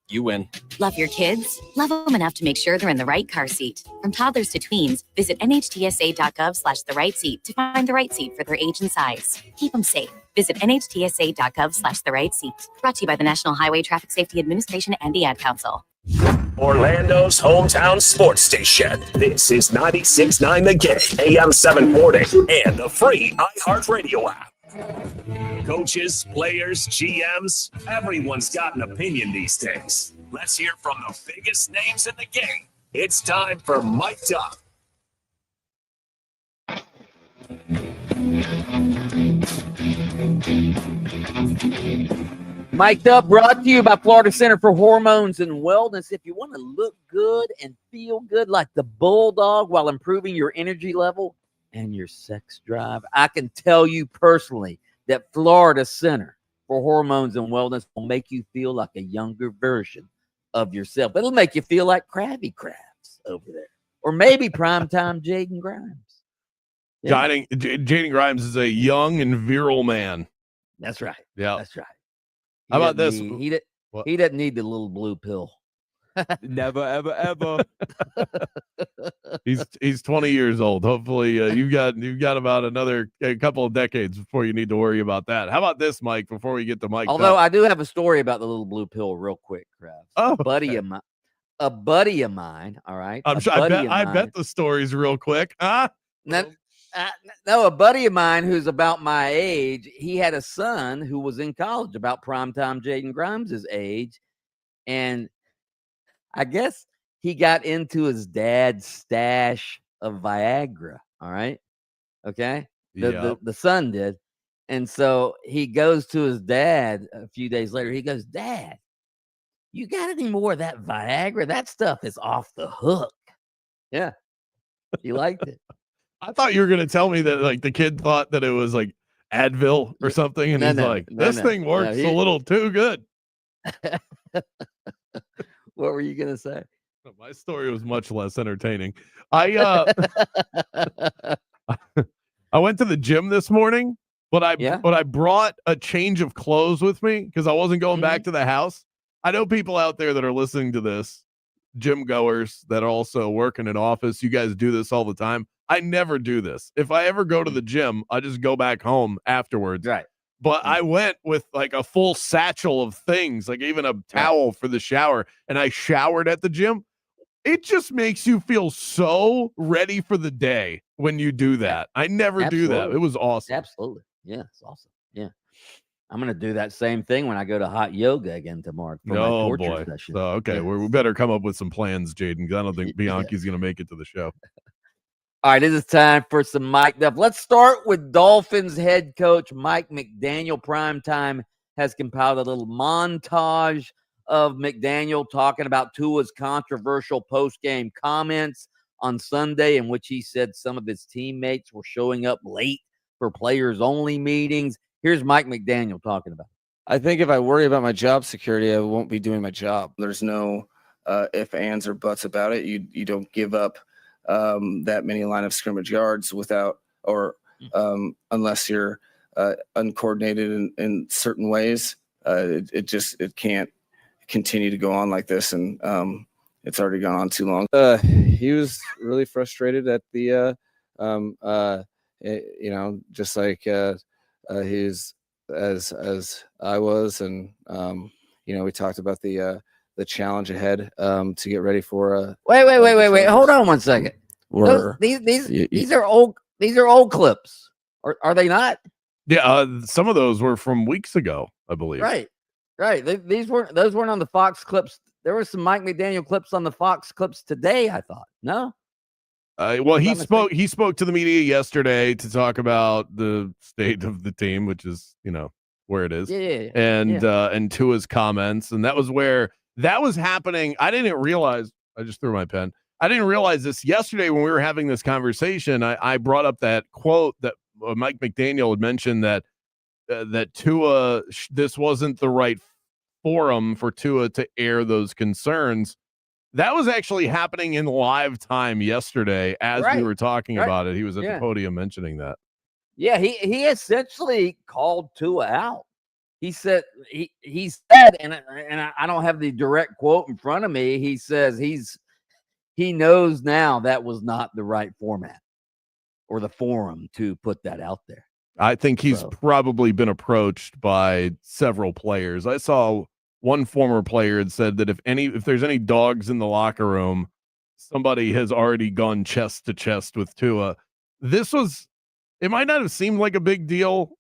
You win. Love your kids? Love them enough to make sure they're in the right car seat. From toddlers to tweens, visit nhtsa.gov/the right seat to find the right seat for their age and size. Keep them safe. Visit nhtsa.gov/the right seat. Brought to you by the National Highway Traffic Safety Administration and the Ad Council. Orlando's hometown sports station. This is 96.9 The Game, AM 740, and the free iHeartRadio app. Coaches, players, GMs, everyone's got an opinion these days. Let's hear from the biggest names in the game. It's time for Mic'd Up. Mic'd Up brought to you by Florida Center for Hormones and Wellness. If you want to look good and feel good like the bulldog while improving your energy level and your sex drive, I can tell you personally that Florida Center for Hormones and Wellness will make you feel like a younger version of yourself. It'll make you feel like Krabby Krabs over there. Or maybe primetime Jaden Grimes. Yeah. Jaden Grimes is a young and virile man. That's right. Yeah. That's right. How about this? He doesn't need the little blue pill. Never, ever, ever. He's 20 years old. Hopefully, you've got about a couple of decades before you need to worry about that. How about this, Mike? Before we get to Mike, Although I do have a story about the little blue pill, real quick, Krabs. Oh, a buddy of mine. All right, I'm sure. I bet the story's real quick. No, a buddy of mine who's about my age. He had a son who was in college, about primetime Jaden Grimes' age, and I guess he got into his dad's stash of Viagra. All right. Okay. The son did. And so he goes to his dad a few days later. He goes, "Dad, you got any more of that Viagra? That stuff is off the hook." Yeah. He liked it. I thought you were going to tell me that like the kid thought that it was like Advil or something. And this thing works a little too good. What were you going to say? My story was much less entertaining. I went to the gym this morning, but I brought a change of clothes with me because I wasn't going back to the house. I know people out there that are listening to this, gym goers that also work in an office. You guys do this all the time. I never do this. If I ever go to the gym, I just go back home afterwards. Right. But I went with like a full satchel of things, like even a towel for the shower, and I showered at the gym. It just makes you feel so ready for the day when you do that. I never do that. It was awesome. Absolutely. Yeah, it's awesome. Yeah. I'm going to do that same thing when I go to hot yoga again tomorrow. For my torture session. So, okay. Yeah. We better come up with some plans, Jaden, because I don't think Bianchi's going to make it to the show. All right, it is time for some Mic'd Up. Let's start with Dolphins head coach Mike McDaniel. Primetime has compiled a little montage of McDaniel talking about Tua's controversial post-game comments on Sunday, in which he said some of his teammates were showing up late for players-only meetings. Here's Mike McDaniel talking about it. I think if I worry about my job security, I won't be doing my job. There's no ifs, ands, or buts about it. You don't give up that many line of scrimmage yards without unless you're uncoordinated in certain ways. It can't continue to go on like this, and it's already gone on too long. He was really frustrated at the just like he's as I was, and we talked about the challenge ahead to get ready for Wait. Hold on one second. These are old clips. Are they not? Yeah, some of those were from weeks ago, I believe. Right. Those weren't on the Fox clips. There were some Mike McDaniel clips on the Fox clips today, I thought. No? Well, he spoke to the media yesterday to talk about the state of the team, which is, where it is. Yeah. And Tua's comments, and that was where that was happening. I didn't realize, I just threw my pen. I didn't realize this yesterday when we were having this conversation. I brought up that quote that Mike McDaniel had mentioned that Tua, this wasn't the right forum for Tua to air those concerns. That was actually happening in live time yesterday as we were talking about it. He was at the podium mentioning that. Yeah, he essentially called Tua out. He said he said, and I don't have the direct quote in front of me. He says he knows now that was not the right format or the forum to put that out there. I think he's probably been approached by several players. I saw one former player had said that if there's any dogs in the locker room, somebody has already gone chest to chest with Tua. It might not have seemed like a big deal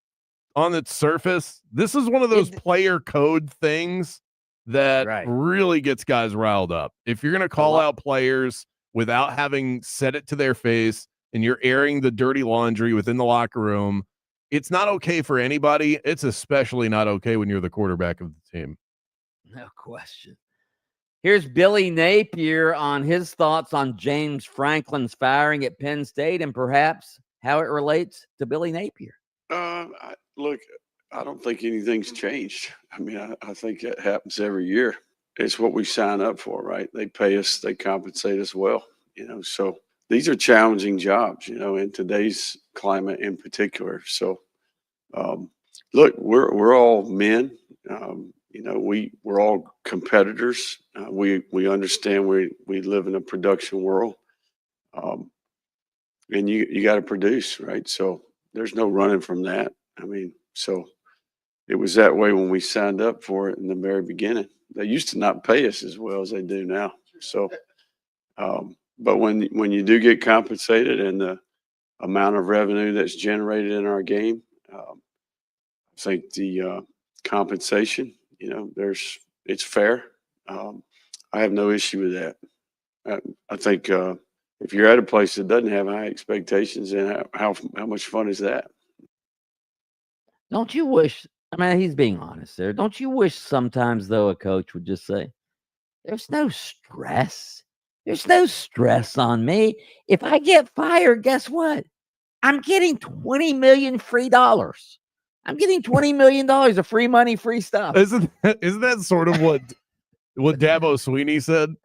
on its surface. This is one of those player code things that really gets guys riled up. If you're going to call out players without having said it to their face and you're airing the dirty laundry within the locker room, it's not okay for anybody. It's especially not okay when you're the quarterback of the team. No question. Here's Billy Napier on his thoughts on James Franklin's firing at Penn State and perhaps how it relates to Billy Napier. Look, I don't think anything's changed. I mean, I think that happens every year. It's what we sign up for, right? They pay us, they compensate us well, so these are challenging jobs, in today's climate in particular. So, look, we're all men. We're all competitors. We understand we live in a production world, and you got to produce, right? So there's no running from that. I mean, so it was that way when we signed up for it in the very beginning. They used to not pay us as well as they do now. So, but when you do get compensated and the amount of revenue that's generated in our game, I think the compensation, it's fair. I have no issue with that. I think if you're at a place that doesn't have high expectations, then how much fun is that? Don't you wish, I mean, he's being honest there. Don't you wish sometimes, though, a coach would just say, there's no stress. There's no stress on me. If I get fired, guess what? I'm getting $20 million free dollars. I'm getting $20 million of free money, free stuff. Isn't that sort of what Dabo Sweeney said?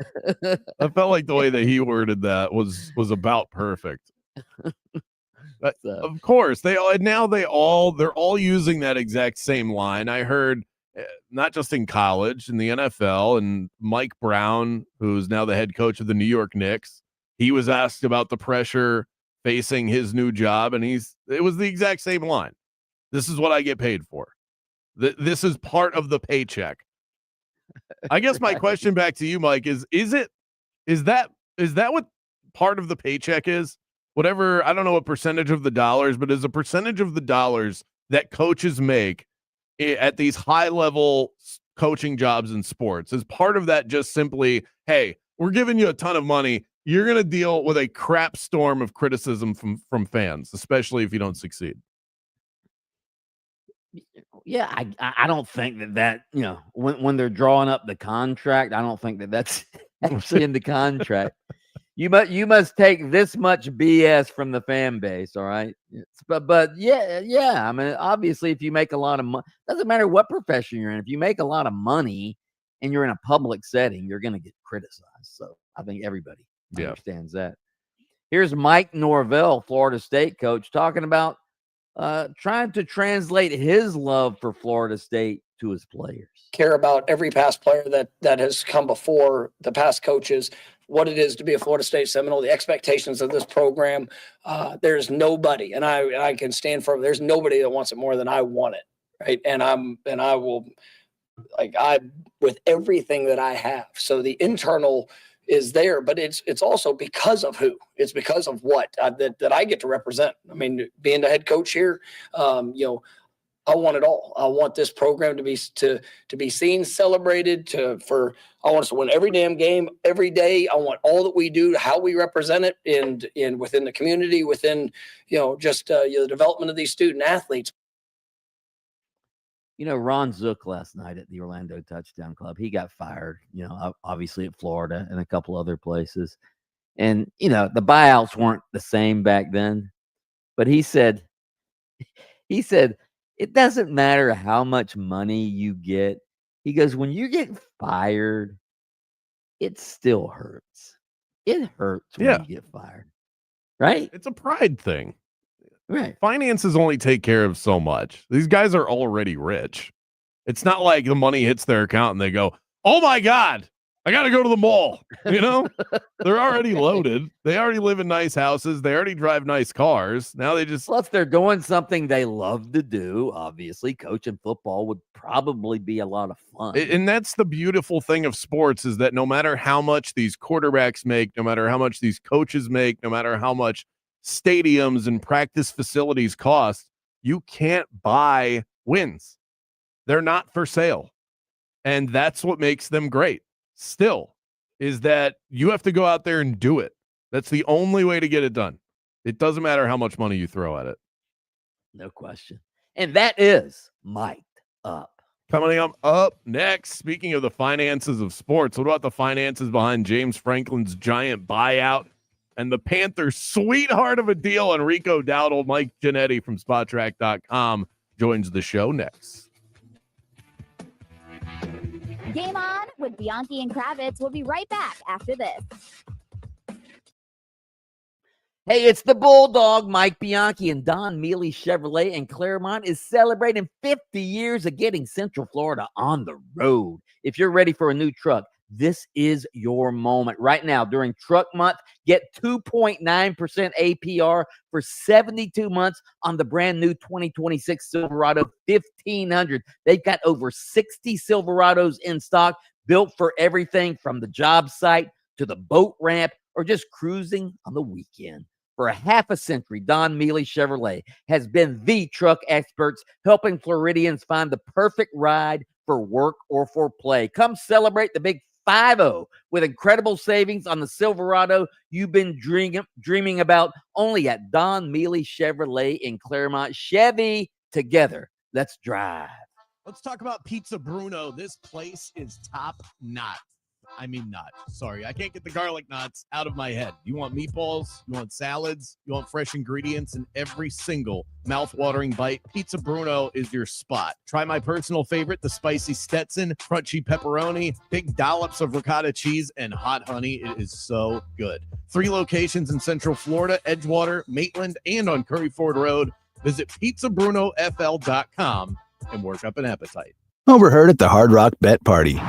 I felt like the way that he worded that was about perfect. Of course, they're all using that exact same line. I heard not just in college, in the NFL, and Mike Brown, who's now the head coach of the New York Knicks, he was asked about the pressure facing his new job, and it was the exact same line. This is what I get paid for. This is part of the paycheck. I guess my question back to you, Mike, is that what part of the paycheck is? Whatever, I don't know what percentage of the dollars, but is a percentage of the dollars that coaches make at these high-level coaching jobs in sports, is part of that just simply, hey, we're giving you a ton of money. You're going to deal with a crap storm of criticism from fans, especially if you don't succeed. Yeah, I don't think that when they're drawing up the contract, I don't think that's actually in the contract. You must take this much BS from the fan base, all right? But yeah. I mean, obviously, if you make a lot of money, doesn't matter what profession you're in. If you make a lot of money and you're in a public setting, you're going to get criticized. So I think everybody understands that. Here's Mike Norvell, Florida State coach, talking about trying to translate his love for Florida State to his players. Care about every past player that has come before, the past coaches, what it is to be a Florida State Seminole, the expectations of this program. There's nobody, and I can stand for it. There's nobody that wants it more than I want it, right? And I will, with everything that I have. So the internal is there, but it's also because of who. It's because of what that I get to represent. I mean, being the head coach here, I want it all. I want this program to be seen, celebrated. I want us to win every damn game, every day. I want all that we do, how we represent it, in within the community, within the development of these student athletes. Ron Zook last night at the Orlando Touchdown Club, he got fired, obviously at Florida and a couple other places. And, the buyouts weren't the same back then. But he said, it doesn't matter how much money you get. He goes, when you get fired, it still hurts. It hurts when you get fired. Right? It's a pride thing. Right. Finances only take care of so much. These guys are already rich. It's not like the money hits their account and they go, oh my God, I got to go to the mall. They're already loaded. They already live in nice houses. They already drive nice cars. Now they just. Plus, they're doing something they love to do. Obviously, coaching football would probably be a lot of fun. And that's the beautiful thing of sports, is that no matter how much these quarterbacks make, no matter how much these coaches make, no matter how much stadiums and practice facilities cost, you can't buy wins. They're not for sale. And that's what makes them great. Still, is that you have to go out there and do it. That's the only way to get it done. It doesn't matter how much money you throw at it. No question. And that is Mic'd Up. Coming up next, speaking of the finances of sports, what about the finances behind James Franklin's giant buyout and the Panthers' sweetheart of a deal? Enrico Dowdle, Mike Giannetti from SpotTrack.com joins the show next. Game On with Bianchi and Kravitz. We'll be right back after this. Hey, it's the Bulldog. Mike Bianchi and Don Mealy Chevrolet in Claremont is celebrating 50 years of getting Central Florida on the road. If you're ready for a new truck, this is your moment. Right now, during Truck Month, get 2.9% APR for 72 months on the brand new 2026 Silverado 1500. They've got over 60 Silverados in stock, built for everything from the job site to the boat ramp or just cruising on the weekend. For a half a century, Don Mealy Chevrolet has been the truck experts, helping Floridians find the perfect ride for work or for play. Come celebrate the big 5-0 with incredible savings on the Silverado you've been dreaming about, only at Don Mealy Chevrolet in Claremont. Chevy, together, let's drive. Let's talk about Pizza Bruno. This place is top notch. I mean, not. Sorry, I can't get the garlic knots out of my head. You want meatballs, you want salads, you want fresh ingredients in every single mouth-watering bite. Pizza Bruno is your spot. Try my personal favorite, the spicy Stetson, crunchy pepperoni, big dollops of ricotta cheese, and hot honey. It is so good. 3 locations in Central Florida, Edgewater, Maitland, and on Curry Ford Road. Visit PizzaBrunoFL.com and work up an appetite. Overheard at the Hard Rock Bet Party.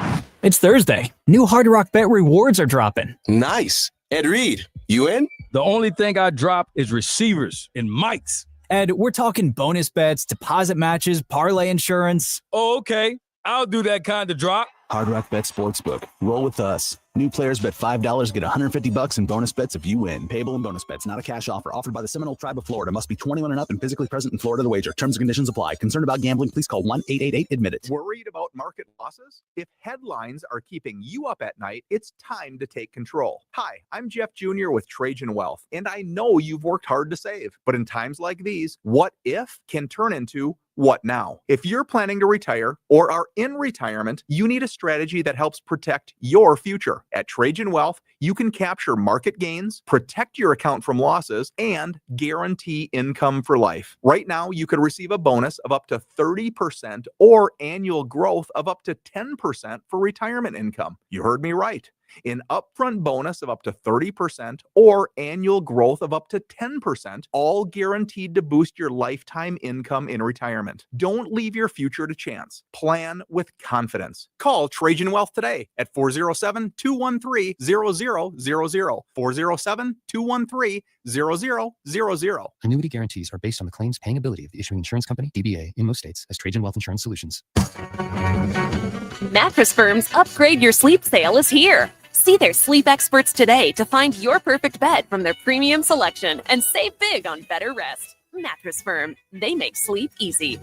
It's Thursday. New Hard Rock Bet rewards are dropping. Nice. Ed Reed, you in? The only thing I drop is receivers and mics. Ed, we're talking bonus bets, deposit matches, parlay insurance. Oh, okay. I'll do that kind of drop. Hard Rock Bet Sportsbook. Roll with us. New players bet $5, get $150 in bonus bets if you win. Payable in bonus bets, not a cash offer. Offered by the Seminole Tribe of Florida. Must be 21 and up and physically present in Florida to wager. Terms and conditions apply. Concerned about gambling? Please call 1-888-ADMIT-IT. Worried about market losses? If headlines are keeping you up at night, it's time to take control. Hi, I'm Jeff Jr. with Trajan Wealth, and I know you've worked hard to save. But in times like these, what if can turn into what now? If you're planning to retire or are in retirement, you need a strategy that helps protect your future. At Trajan Wealth, you can capture market gains, protect your account from losses, and guarantee income for life. Right now, you could receive a bonus of up to 30% or annual growth of up to 10% for retirement income. You heard me right. An upfront bonus of up to 30% or annual growth of up to 10%, all guaranteed to boost your lifetime income in retirement. Don't leave your future to chance. Plan with confidence. Call Trajan Wealth today at 407-213-0000. 407-213-0000. Annuity guarantees are based on the claims paying ability of the issuing insurance company, DBA, in most states as Trajan Wealth Insurance Solutions. Mattress Firm's Upgrade Your Sleep sale is here. See their sleep experts today to find your perfect bed from their premium selection and save big on better rest. Mattress Firm, they make sleep easy.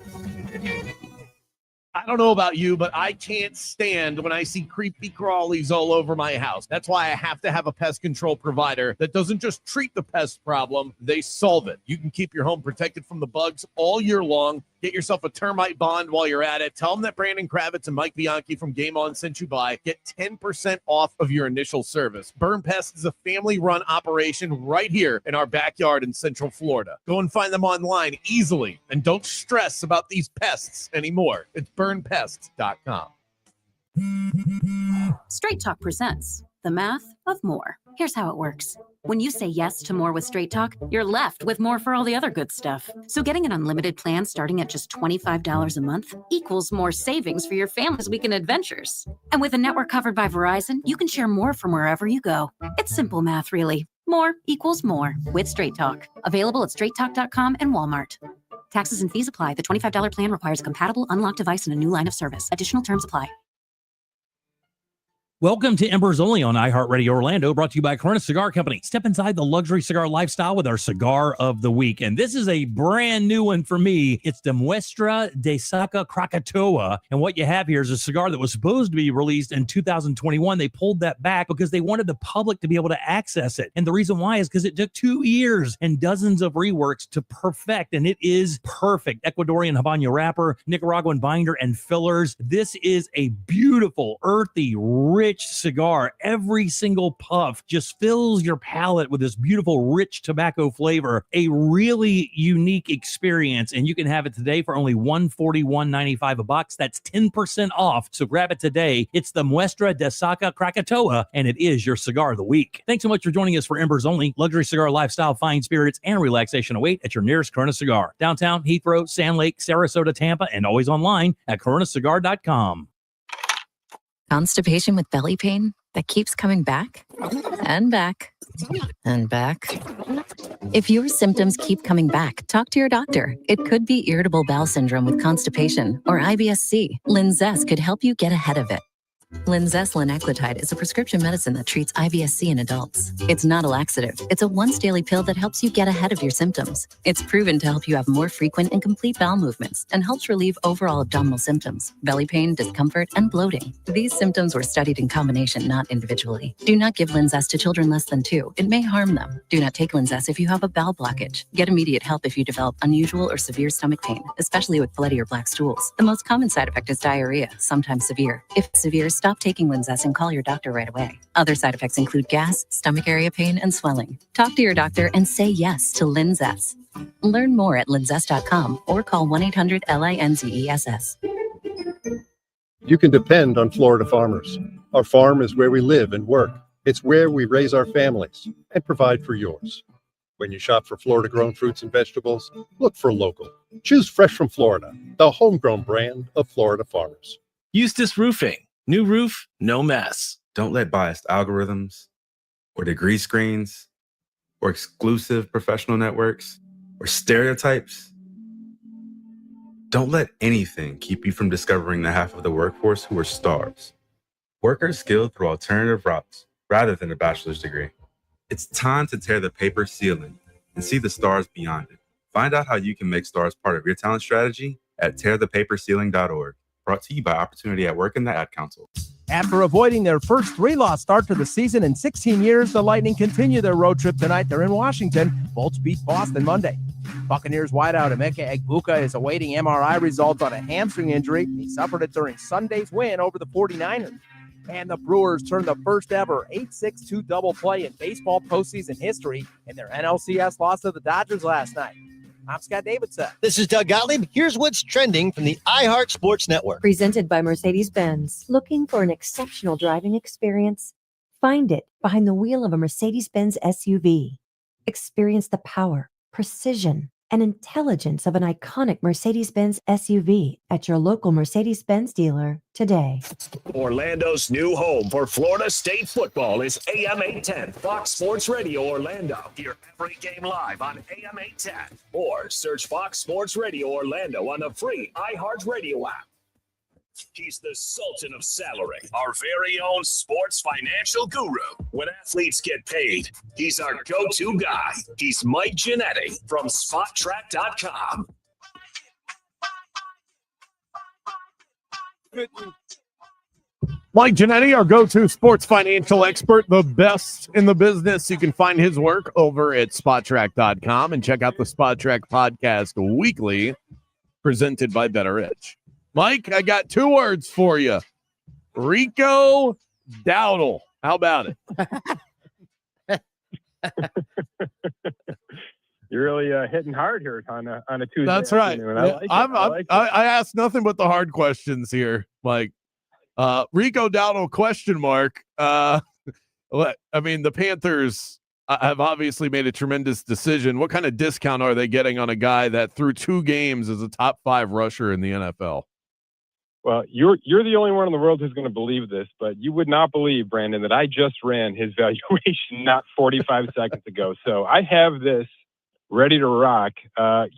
I don't know about you, but I can't stand when I see creepy crawlies all over my house. That's why I have to have a pest control provider that doesn't just treat the pest problem, they solve it. You can keep your home protected from the bugs all year long. Get yourself a termite bond while you're at it. Tell them that Brandon Kravitz and Mike Bianchi from Game On sent you by. Get 10% off of your initial service. Burn Pest is a family-run operation right here in our backyard in Central Florida. Go and find them online easily, and don't stress about these pests anymore. It's burnpest.com. Straight Talk presents the math of more. Here's how it works. When you say yes to more with Straight Talk, you're left with more for all the other good stuff. So getting an unlimited plan starting at just $25 a month equals more savings for your family's weekend adventures. And with a network covered by Verizon, you can share more from wherever you go. It's simple math, really. More equals more with Straight Talk. Available at straighttalk.com and Walmart. Taxes and fees apply. The $25 plan requires a compatible unlocked device and a new line of service. Additional terms apply. Welcome to Embers Only on iHeartRadio Orlando, brought to you by Corona Cigar Company. Step inside the luxury cigar lifestyle with our cigar of the week. And this is a brand new one for me. It's the Muestra de Saca Krakatoa. And what you have here is a cigar that was supposed to be released in 2021. They pulled that back because they wanted the public to be able to access it. And the reason why is because it took 2 years and dozens of reworks to perfect. And it is perfect. Ecuadorian Habano wrapper, Nicaraguan binder, and fillers. This is a beautiful, earthy, rich cigar. Every single puff just fills your palate with this beautiful, rich tobacco flavor. A really unique experience, and you can have it today for only $141.95 a box. That's 10% off, so grab it today. It's the Muestra de Saca Krakatoa, and it is your cigar of the week. Thanks so much for joining us for Embers Only. Luxury cigar lifestyle, fine spirits, and relaxation await at your nearest Corona Cigar. Downtown, Heathrow, Sand Lake, Sarasota, Tampa, and always online at coronacigar.com. Constipation with belly pain that keeps coming back and back and back. If your symptoms keep coming back, talk to your doctor. It could be irritable bowel syndrome with constipation or IBS-C. Linzess could help you get ahead of it. Linzess linaclotide is a prescription medicine that treats IBS-C in adults. It's not a laxative. It's a once-daily pill that helps you get ahead of your symptoms. It's proven to help you have more frequent and complete bowel movements and helps relieve overall abdominal symptoms, belly pain, discomfort, and bloating. These symptoms were studied in combination, not individually. Do not give Linzess to children less than 2. It may harm them. Do not take Linzess if you have a bowel blockage. Get immediate help if you develop unusual or severe stomach pain, especially with bloody or black stools. The most common side effect is diarrhea, sometimes severe. If severe, stop taking Linzess and call your doctor right away. Other side effects include gas, stomach area pain, and swelling. Talk to your doctor and say yes to Linzess. Learn more at linzess.com or call 1-800-LINZESS. You can depend on Florida farmers. Our farm is where we live and work. It's where we raise our families and provide for yours. When you shop for Florida-grown fruits and vegetables, look for local. Choose Fresh from Florida, the homegrown brand of Florida farmers. Eustace Roofing. New roof, no mess. Don't let biased algorithms or degree screens or exclusive professional networks or stereotypes. Don't let anything keep you from discovering the half of the workforce who are stars. Workers skilled through alternative routes rather than a bachelor's degree. It's time to tear the paper ceiling and see the stars beyond it. Find out how you can make stars part of your talent strategy at tearthepaperceiling.org. Brought to you by Opportunity at Work and the Ad Council. After avoiding their first 3-loss start to the season in 16 years, the Lightning continue their road trip tonight. They're in Washington. Bolts beat Boston Monday. Buccaneers wideout Emeka Egbuka is awaiting MRI results on a hamstring injury. He suffered it during Sunday's win over the 49ers. And the Brewers turned the first ever 8-6-2 double play in baseball postseason history in their NLCS loss to the Dodgers last night. I'm Scott Davidson. This is Doug Gottlieb. Here's what's trending from the iHeart Sports Network. Presented by Mercedes-Benz. Looking for an exceptional driving experience? Find it behind the wheel of a Mercedes-Benz SUV. Experience the power, precision, and intelligence of an iconic Mercedes-Benz SUV at your local Mercedes-Benz dealer today. Orlando's new home for Florida State football is AM 810 Fox Sports Radio Orlando. Hear every game live on AM 810 or search Fox Sports Radio Orlando on the free iHeart Radio app. He's the Sultan of Salary, our very own sports financial guru. When athletes get paid, he's our go-to guy. He's Mike Giannetti from SpotTrack.com. Mike Giannetti, our go-to sports financial expert, the best in the business. You can find his work over at SpotTrack.com and check out the SpotTrack podcast weekly, presented by Better Edge. Mike, I got 2 words for you. Rico Dowdle. How about it? You're really hitting hard here on a Tuesday. That's right. I asked nothing but the hard questions here, Mike. Rico Dowdle, question mark. I mean, the Panthers have obviously made a tremendous decision. What kind of discount are they getting on a guy that through 2 games is a top 5 rusher in the NFL? Well, you're the only one in the world who's going to believe this, but you would not believe, Brandon, that I just ran his valuation not 45 seconds ago. So I have this ready to rock.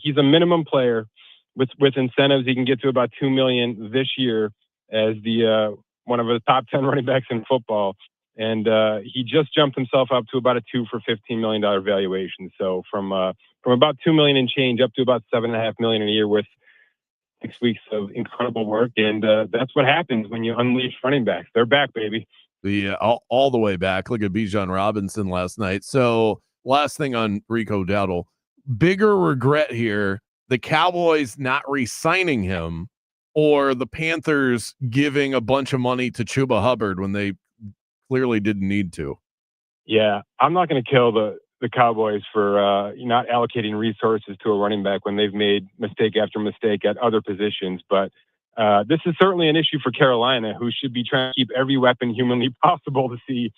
He's a minimum player with incentives. He can get to about $2 million this year as the one of the top 10 running backs in football. And he just jumped himself up to about a 2 for $15 million valuation. So from about $2 million and change up to about $7.5 million a year with 6 weeks of incredible work. And that's what happens when you unleash running backs. They're back, baby. All the way back. Look at Bijan Robinson last night. So last thing on Rico Dowdle, bigger regret here, the Cowboys not re-signing him or the Panthers giving a bunch of money to Chuba Hubbard when they clearly didn't need to. Yeah, I'm not going to kill the Cowboys for not allocating resources to a running back when they've made mistake after mistake at other positions. But this is certainly an issue for Carolina, who should be trying to keep every weapon humanly possible to see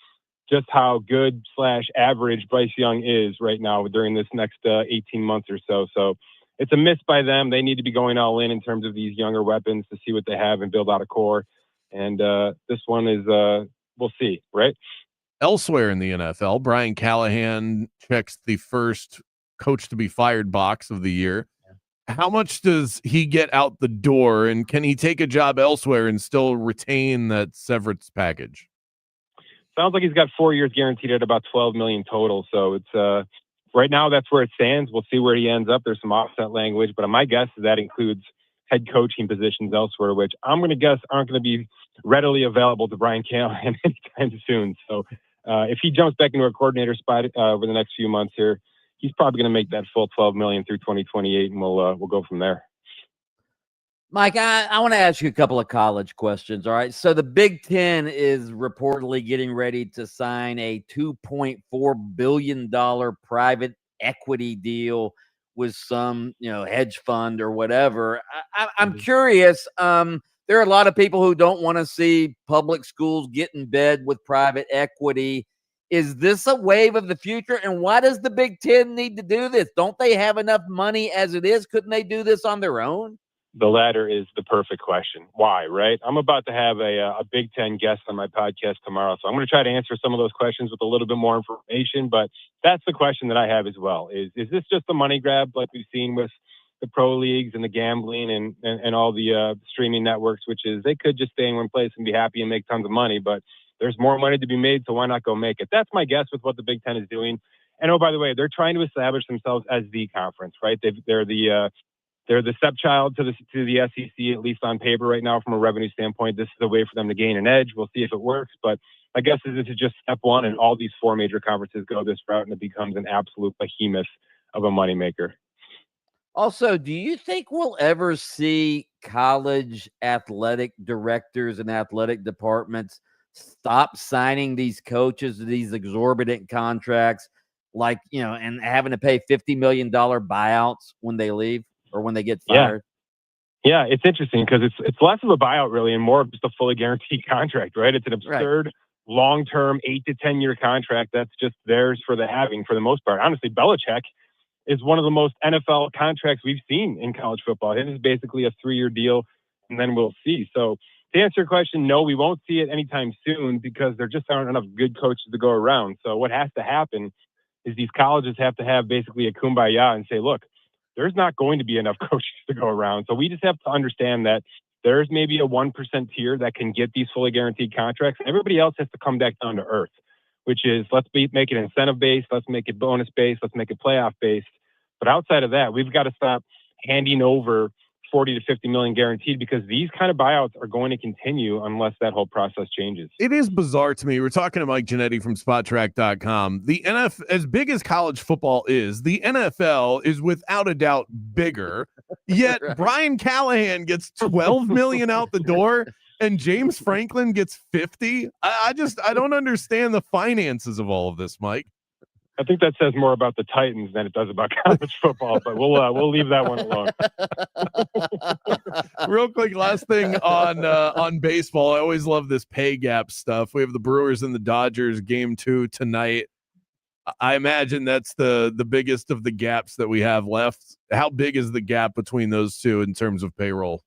just how good / average Bryce Young is right now during this next 18 months or so. So it's a miss by them. They need to be going all in terms of these younger weapons to see what they have and build out a core. And this one is, we'll see, right? Elsewhere in the NFL, Brian Callahan checks the first coach to be fired box of the year. How much does he get out the door, and can he take a job elsewhere and still retain that severance package? Sounds like he's got 4 years guaranteed at about $12 million total. So it's right now that's where it stands. We'll see where he ends up. There's some offset language, but my guess is that includes head coaching positions elsewhere, which I'm going to guess aren't going to be readily available to Brian Callahan anytime soon. So if he jumps back into a coordinator spot over the next few months here, he's probably going to make that full $12 million through 2028, and we'll go from there. Mike, I want to ask you a couple of college questions. All right. So the Big Ten is reportedly getting ready to sign a $2.4 billion private equity deal with some, hedge fund or whatever. I'm curious. There are a lot of people who don't want to see public schools get in bed with private equity. Is this a wave of the future? And why does the Big Ten need to do this? Don't they have enough money as it is? Couldn't they do this on their own? The latter is the perfect question. Why, right? I'm about to have a Big Ten guest on my podcast tomorrow, so I'm going to try to answer some of those questions with a little bit more information, but that's the question that I have as well. Is this just a money grab like we've seen with the pro leagues and the gambling and all the streaming networks, which is they could just stay in one place and be happy and make tons of money, but there's more money to be made, so why not go make it? That's my guess with what the Big Ten is doing. And, oh, by the way, they're trying to establish themselves as the conference, right? They're the stepchild to the SEC, at least on paper right now from a revenue standpoint. This is a way for them to gain an edge. We'll see if it works. But I guess this is just step one, and all these 4 major conferences go this route, and it becomes an absolute behemoth of a moneymaker. Also, do you think we'll ever see college athletic directors and athletic departments stop signing these coaches to these exorbitant contracts, and having to pay $50 million buyouts when they leave or when they get fired? Yeah, it's interesting because it's less of a buyout really and more of just a fully guaranteed contract, right? It's an absurd long-term 8 to 10 year contract that's just theirs for the having for the most part. Honestly, Belichick is one of the most NFL contracts we've seen in college football. It is basically a 3-year deal, and then we'll see. So to answer your question, no, we won't see it anytime soon because there just aren't enough good coaches to go around. So what has to happen is these colleges have to have basically a kumbaya and say, look, there's not going to be enough coaches to go around. So we just have to understand that there's maybe a 1% tier that can get these fully guaranteed contracts. Everybody else has to come back down to earth, which is make it incentive-based, let's make it bonus-based, let's make it playoff-based. But outside of that, we've got to stop handing over 40 to 50 million guaranteed because these kind of buyouts are going to continue unless that whole process changes. It is bizarre to me. We're talking to Mike Giannetti from SpotTrack.com. The NFL, as big as college football is, the NFL is without a doubt bigger. Yet Brian Callahan gets 12 million out the door and James Franklin gets 50. I don't understand the finances of all of this, Mike. I think that says more about the Titans than it does about college football, but we'll leave that one alone. Real quick, last thing on baseball. I always love this pay gap stuff. We have the Brewers and the Dodgers game 2 tonight. I imagine that's the biggest of the gaps that we have left. How big is the gap between those two in terms of payroll?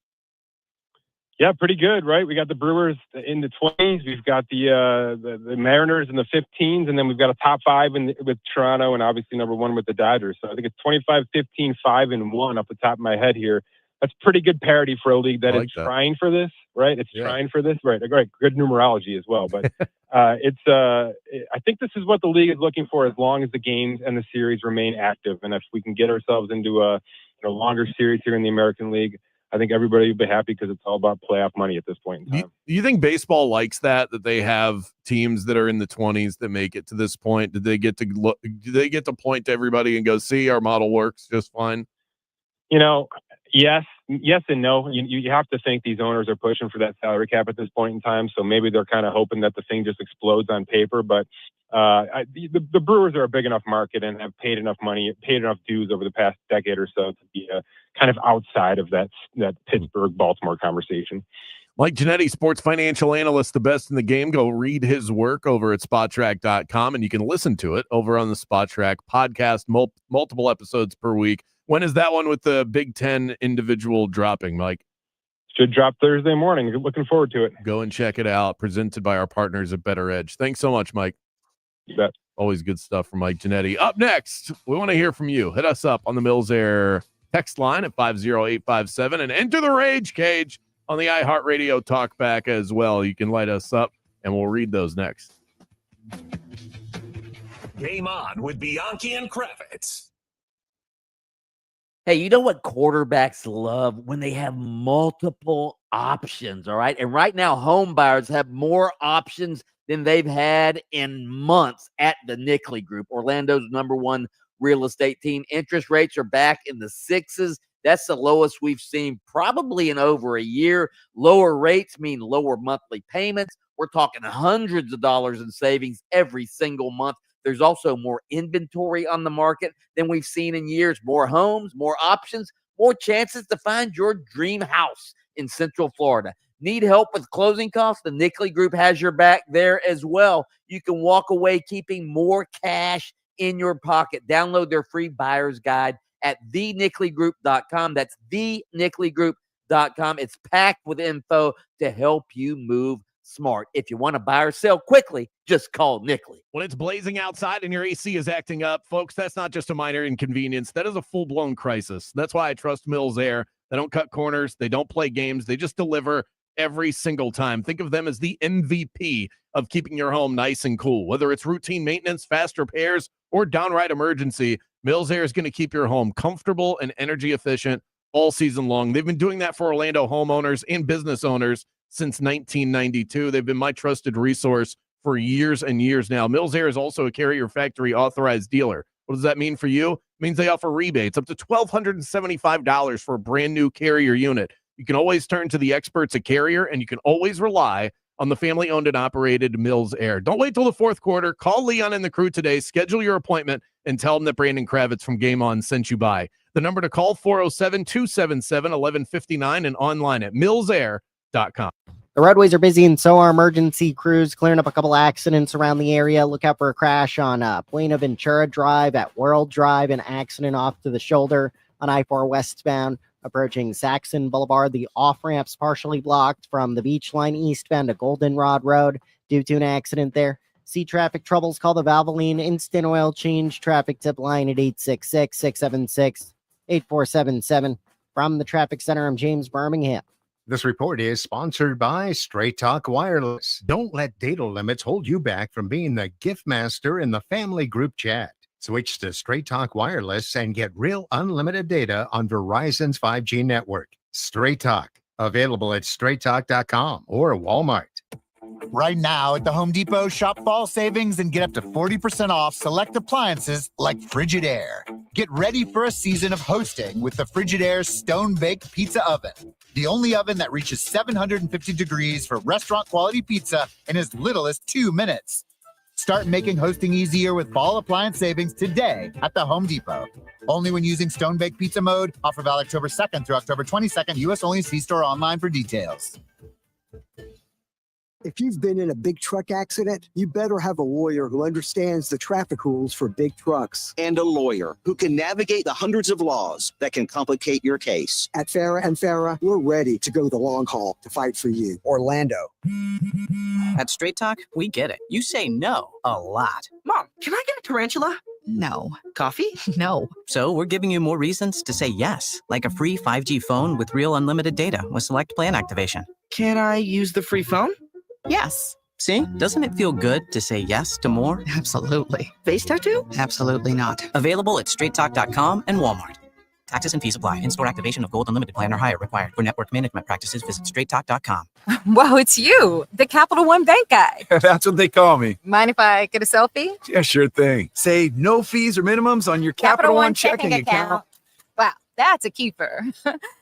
Yeah, pretty good, right? We got the Brewers in the 20s. We've got the Mariners in the 15s, and then we've got a top 5 with Toronto, and obviously number 1 with the Dodgers. So I think it's 25, 15, 5, and 1 off the top of my head here. That's pretty good parity for a league that like is that. trying for this, right? It's trying for this, right? Good numerology as well, but I think this is what the league is looking for, as long as the games and the series remain active. And if we can get ourselves into a longer series here in the American League, I think everybody will be happy, because it's all about playoff money at this point in time. Do you think baseball likes that they have teams that are in the 20s that make it to this point? Do they get to point to everybody and go, see, our model works just fine? Yes and no. You have to think these owners are pushing for that salary cap at this point in time, so maybe they're kind of hoping that the thing just explodes on paper. But the Brewers are a big enough market and have paid enough money, paid enough dues over the past decade or so to be kind of outside of that Pittsburgh-Baltimore conversation. Mike Giannetti, sports financial analyst, the best in the game. Go read his work over at SpotTrack.com, and you can listen to it over on the SpotTrack podcast, multiple episodes per week. When is that one with the Big Ten individual dropping, Mike? Should drop Thursday morning. Looking forward to it. Go and check it out. Presented by our partners at Better Edge. Thanks so much, Mike. You bet. Always good stuff from Mike Giannetti. Up next, we want to hear from you. Hit us up on the Mills Air text line at 50857 and enter the Rage Cage on the iHeartRadio talkback as well. You can light us up, and we'll read those next. Game on with Bianchi and Kravitz. Hey, you know what quarterbacks love? When they have multiple options, all right? And right now, home buyers have more options than they've had in months at the Nickley Group, Orlando's #1 real estate team. Interest rates are back in the 6s. That's the lowest we've seen probably in over a year. Lower rates mean lower monthly payments. We're talking hundreds of dollars in savings every single month. There's also more inventory on the market than we've seen in years. More homes, more options, more chances to find your dream house in Central Florida. Need help with closing costs? The Nickley Group has your back there as well. You can walk away keeping more cash in your pocket. Download their free buyer's guide at thenickley.com. That's thenickley.com. It's packed with info to help you move smart. If you want to buy or sell quickly, just call Nickley. When it's blazing outside and your AC is acting up, folks, that's not just a minor inconvenience. That is a full-blown crisis. That's why I trust Mills Air. They don't cut corners. They don't play games. They just deliver every single time. Think of them as the MVP of keeping your home nice and cool. Whether it's routine maintenance, fast repairs, or downright emergency, Mills Air is going to keep your home comfortable and energy efficient all season long. They've been doing that for Orlando homeowners and business owners since 1992. They've been my trusted resource for years and years now. Mills Air is also a Carrier Factory authorized dealer. What does that mean for you? It means they offer rebates up to $1,275 for a brand new Carrier unit. You can always turn to the experts at Carrier, and you can always rely on the family-owned and operated Mills Air. Don't wait till the fourth quarter. Call Leon and the crew today. Schedule your appointment and tell them that Brandon Kravitz from Game On sent you by. The number to call, 407-277-1159, and online at millsair.com. The roadways are busy, and so are emergency crews clearing up a couple accidents around the area. Look out for a crash on Buena Ventura Drive at World Drive, an accident off to the shoulder on I-4 westbound. Approaching Saxon Boulevard, the off-ramp's partially blocked from the Beach Line eastbound to Goldenrod Road due to an accident there. See traffic troubles, call the Valvoline Instant Oil Change traffic tip line at 866-676-8477. From the Traffic Center, I'm James Birmingham. This report is sponsored by Straight Talk Wireless. Don't let data limits hold you back from being the gift master in the family group chat. Switch to Straight Talk Wireless and get real unlimited data on Verizon's 5G network. Straight Talk, available at straighttalk.com or Walmart. Right now at the Home Depot, shop fall savings and get up to 40% off select appliances like Frigidaire. Get ready for a season of hosting with the Frigidaire Stone Bake Pizza Oven, the only oven that reaches 750 degrees for restaurant quality pizza in as little as 2 minutes. Start making hosting easier with fall appliance savings today at the Home Depot. Only when using Stone Bake Pizza mode. Offer valid October 2nd through October 22nd. U.S. only. See store online for details. If you've been in a big truck accident, you better have a lawyer who understands the traffic rules for big trucks. And a lawyer who can navigate the hundreds of laws that can complicate your case. At Farah and Farah, we're ready to go the long haul to fight for you. Orlando. At Straight Talk, we get it. You say no a lot. Mom, can I get a tarantula? No. Coffee? No. So we're giving you more reasons to say yes, like a free 5G phone with real unlimited data with select plan activation. Can I use the free phone? Yes. See? Doesn't it feel good to say yes to more? Absolutely. Face tattoo? Absolutely not. Available at straighttalk.com and Walmart. Taxes and fees apply. In-store activation of Gold Unlimited plan or higher required. For network management practices, visit straighttalk.com. Whoa, it's you, the Capital One Bank guy. That's what they call me. Mind if I get a selfie? Yeah, sure thing. Say no fees or minimums on your Capital One checking account. Wow, that's a keeper.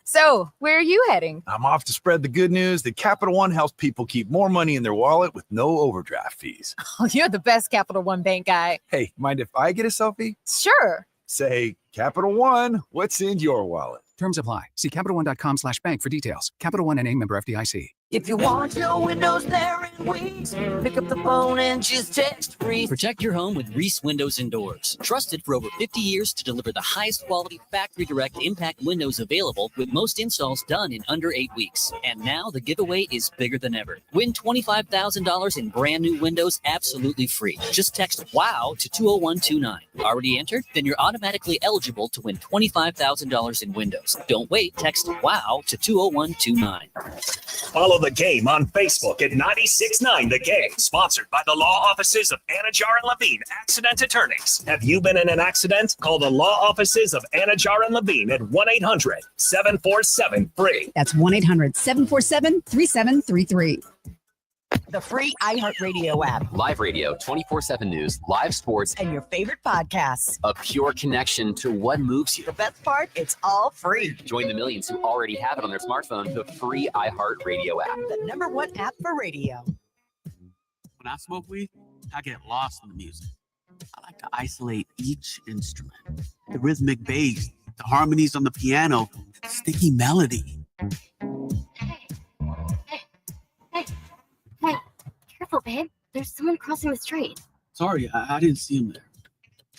So, where are you heading? I'm off to spread the good news that Capital One helps people keep more money in their wallet with no overdraft fees. Oh, you're the best Capital One Bank guy. Hey, mind if I get a selfie? Sure. Say, Capital One, what's in your wallet? Terms apply. See CapitalOne.com/bank for details. Capital One N.A. member FDIC. If you want your windows there in weeks, pick up the phone and just text free. Protect your home with Reese Windows and Doors. Trusted for over 50 years to deliver the highest quality factory direct impact windows available, with most installs done in under 8 weeks. And now the giveaway is bigger than ever. Win $25,000 in brand new windows absolutely free. Just text WOW to 20129. Already entered? Then you're automatically eligible to win $25,000 in windows. Don't wait. Text WOW to 20129. Follow the game on Facebook at 96.9 The Game, sponsored by the law offices of Anajar and Levine, accident attorneys. Have you been in an accident? Call the law offices of Anajar and Levine at 1-800-747-FREE. That's 1-800-747-3733. The free iHeartRadio app. Live radio, 24/7 news, live sports, And your favorite podcasts. a pure connection to what moves you. The best part, it's all free. Join the millions who already have it on their smartphone, the free iHeartRadio app. The #1 app for radio. When I smoke weed, I get lost in the music. I like to isolate each instrument. The rhythmic bass, the harmonies on the piano, the sticky melody. Hey, careful, babe. There's someone crossing the street. Sorry, I didn't see him there.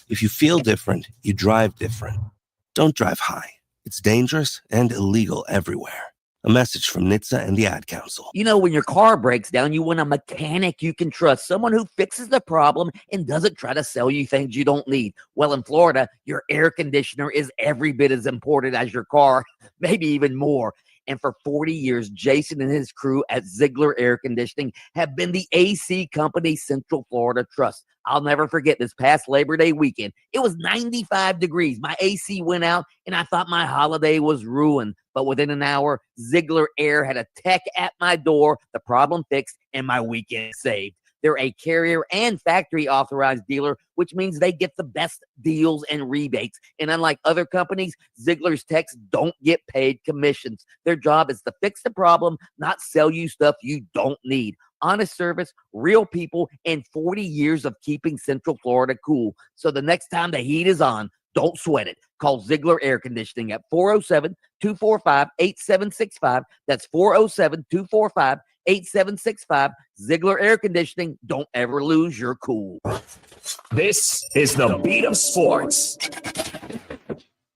If you feel different, you drive different. Don't drive high. It's dangerous and illegal everywhere. A message from NHTSA and the Ad Council. You know, when your car breaks down, you want a mechanic you can trust, someone who fixes the problem and doesn't try to sell you things you don't need. Well, in Florida, your air conditioner is every bit as important as your car, maybe even more. And for 40 years, Jason and his crew at Ziegler Air Conditioning have been the AC company Central Florida trusts. I'll never forget this past Labor Day weekend. It was 95 degrees. My AC went out, and I thought my holiday was ruined. But within an hour, Ziegler Air had a tech at my door, the problem fixed, and my weekend saved. They're a carrier and factory authorized dealer, which means they get the best deals and rebates. And unlike other companies, Ziegler's techs don't get paid commissions. Their job is to fix the problem, not sell you stuff you don't need. Honest service, real people, and 40 years of keeping Central Florida cool. So the next time the heat is on, don't sweat it. Call Ziegler Air Conditioning at 407-245-8765. That's 407-245-8765. Ziegler Air Conditioning. Don't ever lose your cool. This is the beat of sports.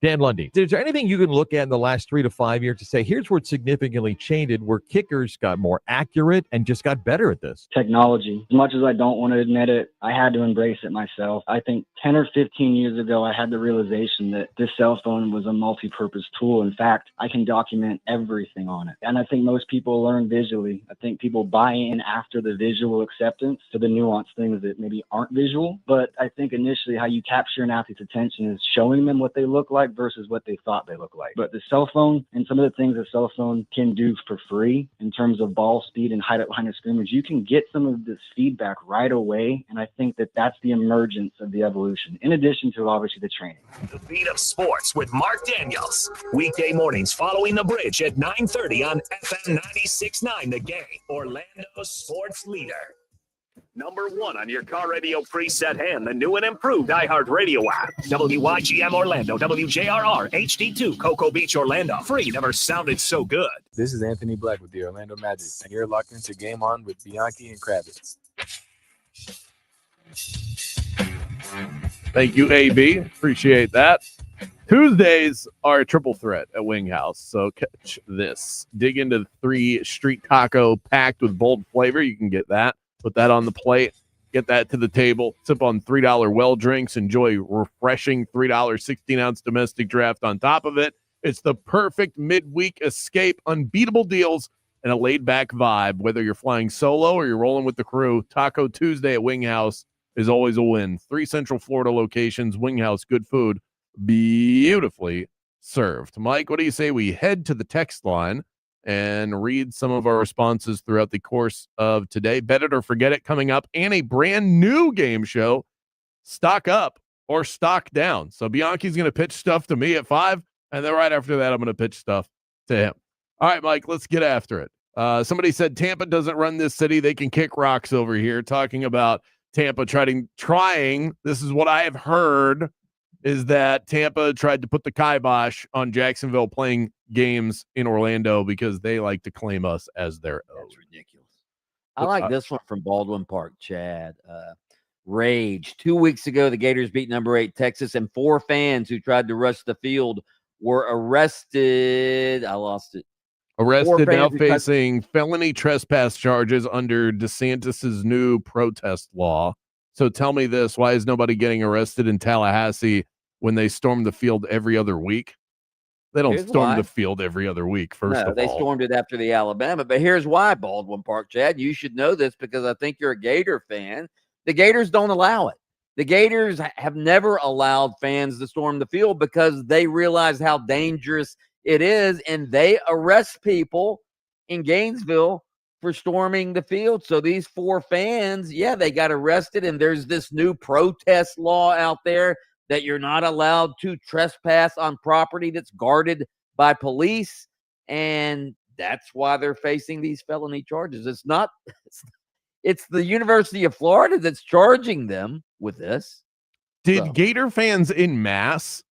Dan Lundy, is there anything you can look at in the last 3 to 5 years to say, here's where it significantly changed, where kickers got more accurate and just got better at this? Technology. As much as I don't want to admit it, I had to embrace it myself. I think 10 or 15 years ago, I had the realization that this cell phone was a multi-purpose tool. In fact, I can document everything on it. And I think most people learn visually. I think people buy in after the visual acceptance to the nuanced things that maybe aren't visual. But I think initially how you capture an athlete's attention is showing them what they look like versus what they thought they look like. But the cell phone and some of the things the cell phone can do for free in terms of ball speed and height up behind the scrimmage, you can get some of this feedback right away. And I think that that's the emergence of the evolution, in addition to obviously the training. The beat of sports with Mark Daniels. Weekday mornings following the bridge at 9:30 on FM 96.9 The Game, Orlando's sports leader. Number 1 on your car radio preset and the new and improved iHeartRadio app. WYGM Orlando, WJRR, HD2, Cocoa Beach, Orlando. Free never sounded so good. This is Anthony Black with the Orlando Magic, and you're locked into Game On with Bianchi and Kravitz. Thank you, AB. Appreciate that. Tuesdays are a triple threat at Wing House, so catch this. Dig into 3 street taco packed with bold flavor. You can get that. Put that on the plate. Get that to the table. Sip on $3 well drinks. Enjoy refreshing $3 16-ounce domestic draft on top of it. It's the perfect midweek escape. Unbeatable deals and a laid-back vibe. Whether you're flying solo or you're rolling with the crew, Taco Tuesday at Wing House is always a win. 3 Central Florida locations. Wing House, good food, beautifully served. Mike, what do you say we head to the text line and read some of our responses throughout the course of today? Bet it or forget it coming up, and a brand new game show, Stock Up or Stock Down. So Bianchi's going to pitch stuff to me at 5, and then right after that, I'm going to pitch stuff to him. All right, Mike, let's get after it. Somebody said Tampa doesn't run this city. They can kick rocks over here, talking about Tampa trying. This is what I have heard, is that Tampa tried to put the kibosh on Jacksonville playing games in Orlando because they like to claim us as their own. That's ridiculous. I like this one from Baldwin Park, Chad. Rage. 2 weeks ago, the Gators beat number 8 Texas, and 4 fans who tried to rush the field were arrested. I lost it. Arrested, now facing felony trespass charges under DeSantis's new protest law. So tell me this, why is nobody getting arrested in Tallahassee when they storm the field every other week? They don't storm the field every other week, first of all. They stormed it after the Alabama. But here's why, Baldwin Park, Chad. You should know this because I think you're a Gator fan. The Gators don't allow it. The Gators have never allowed fans to storm the field because they realize how dangerous it is, and they arrest people in Gainesville for storming the field. So these 4 fans, they got arrested, and there's this new protest law out there that you're not allowed to trespass on property that's guarded by police, and that's why they're facing these felony charges. It's the University of Florida that's charging them with this. Did Gator fans in mass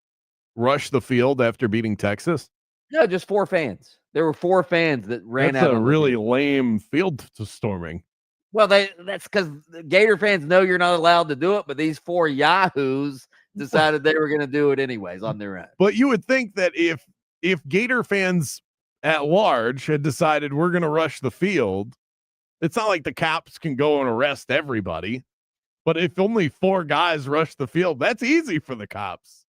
rush the field after beating Texas? No, just 4 fans. There were 4 fans that ran out. That's a really lame field to storming. Well, that's because Gator fans know you're not allowed to do it, but these 4 yahoos decided they were going to do it anyways on their own. But you would think that if Gator fans at large had decided we're going to rush the field, it's not like the cops can go and arrest everybody. But if only 4 guys rush the field, that's easy for the cops.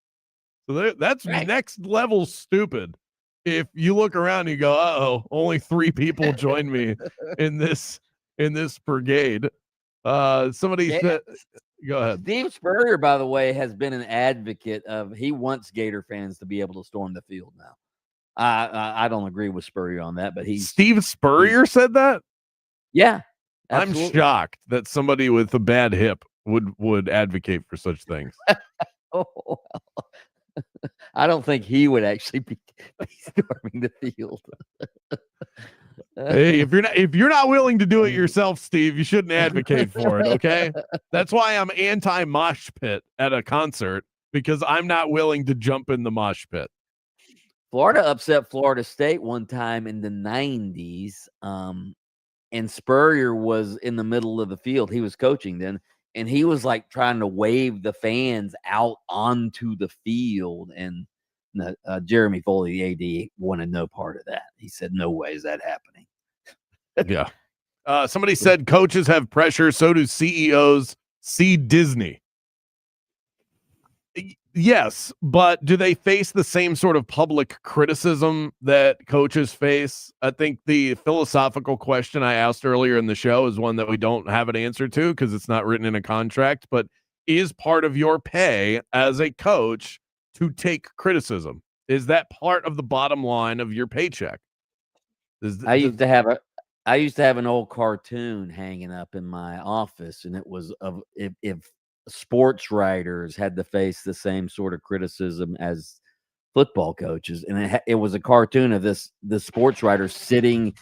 So that's next level stupid. If you look around and you go, uh-oh, only 3 people joined me in this brigade. Somebody said, go ahead. Steve Spurrier, by the way, has been an advocate of, he wants Gator fans to be able to storm the field now. I don't agree with Spurrier on that, but Steve Spurrier said that? Yeah. Absolutely. I'm shocked that somebody with a bad hip would advocate for such things. I don't think he would actually be storming the field. Hey, if you're not willing to do it yourself, Steve, you shouldn't advocate for it, okay? That's why I'm anti mosh pit at a concert, because I'm not willing to jump in the mosh pit. Florida upset Florida State one time in the 90s, and Spurrier was in the middle of the field. He was coaching then, and he was like trying to wave the fans out onto the field, and Jeremy Foley, the AD, wanted no part of that. He said, no way is that happening. Yeah. Somebody said coaches have pressure, so do CEOs. See Disney. Yes, but do they face the same sort of public criticism that coaches face? I think the philosophical question I asked earlier in the show is one that we don't have an answer to because it's not written in a contract, but is part of your pay as a coach to take criticism? Is that part of the bottom line of your paycheck? I used to have an old cartoon hanging up in my office, and it was of if sports writers had to face the same sort of criticism as football coaches, and it was a cartoon of the sports writer sitting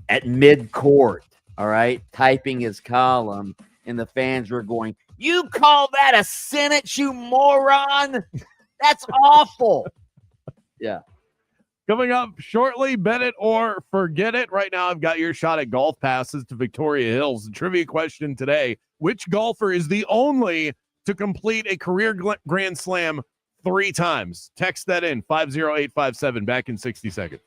at mid-court, all right, typing his column, and the fans were going, "You call that a sentence, you moron? That's awful." Yeah. Coming up shortly, bet it or forget it. Right now, I've got your shot at golf passes to Victoria Hills. The trivia question today: which golfer is the only to complete a career Grand Slam 3 times? Text that in 50857. Back in 60 seconds.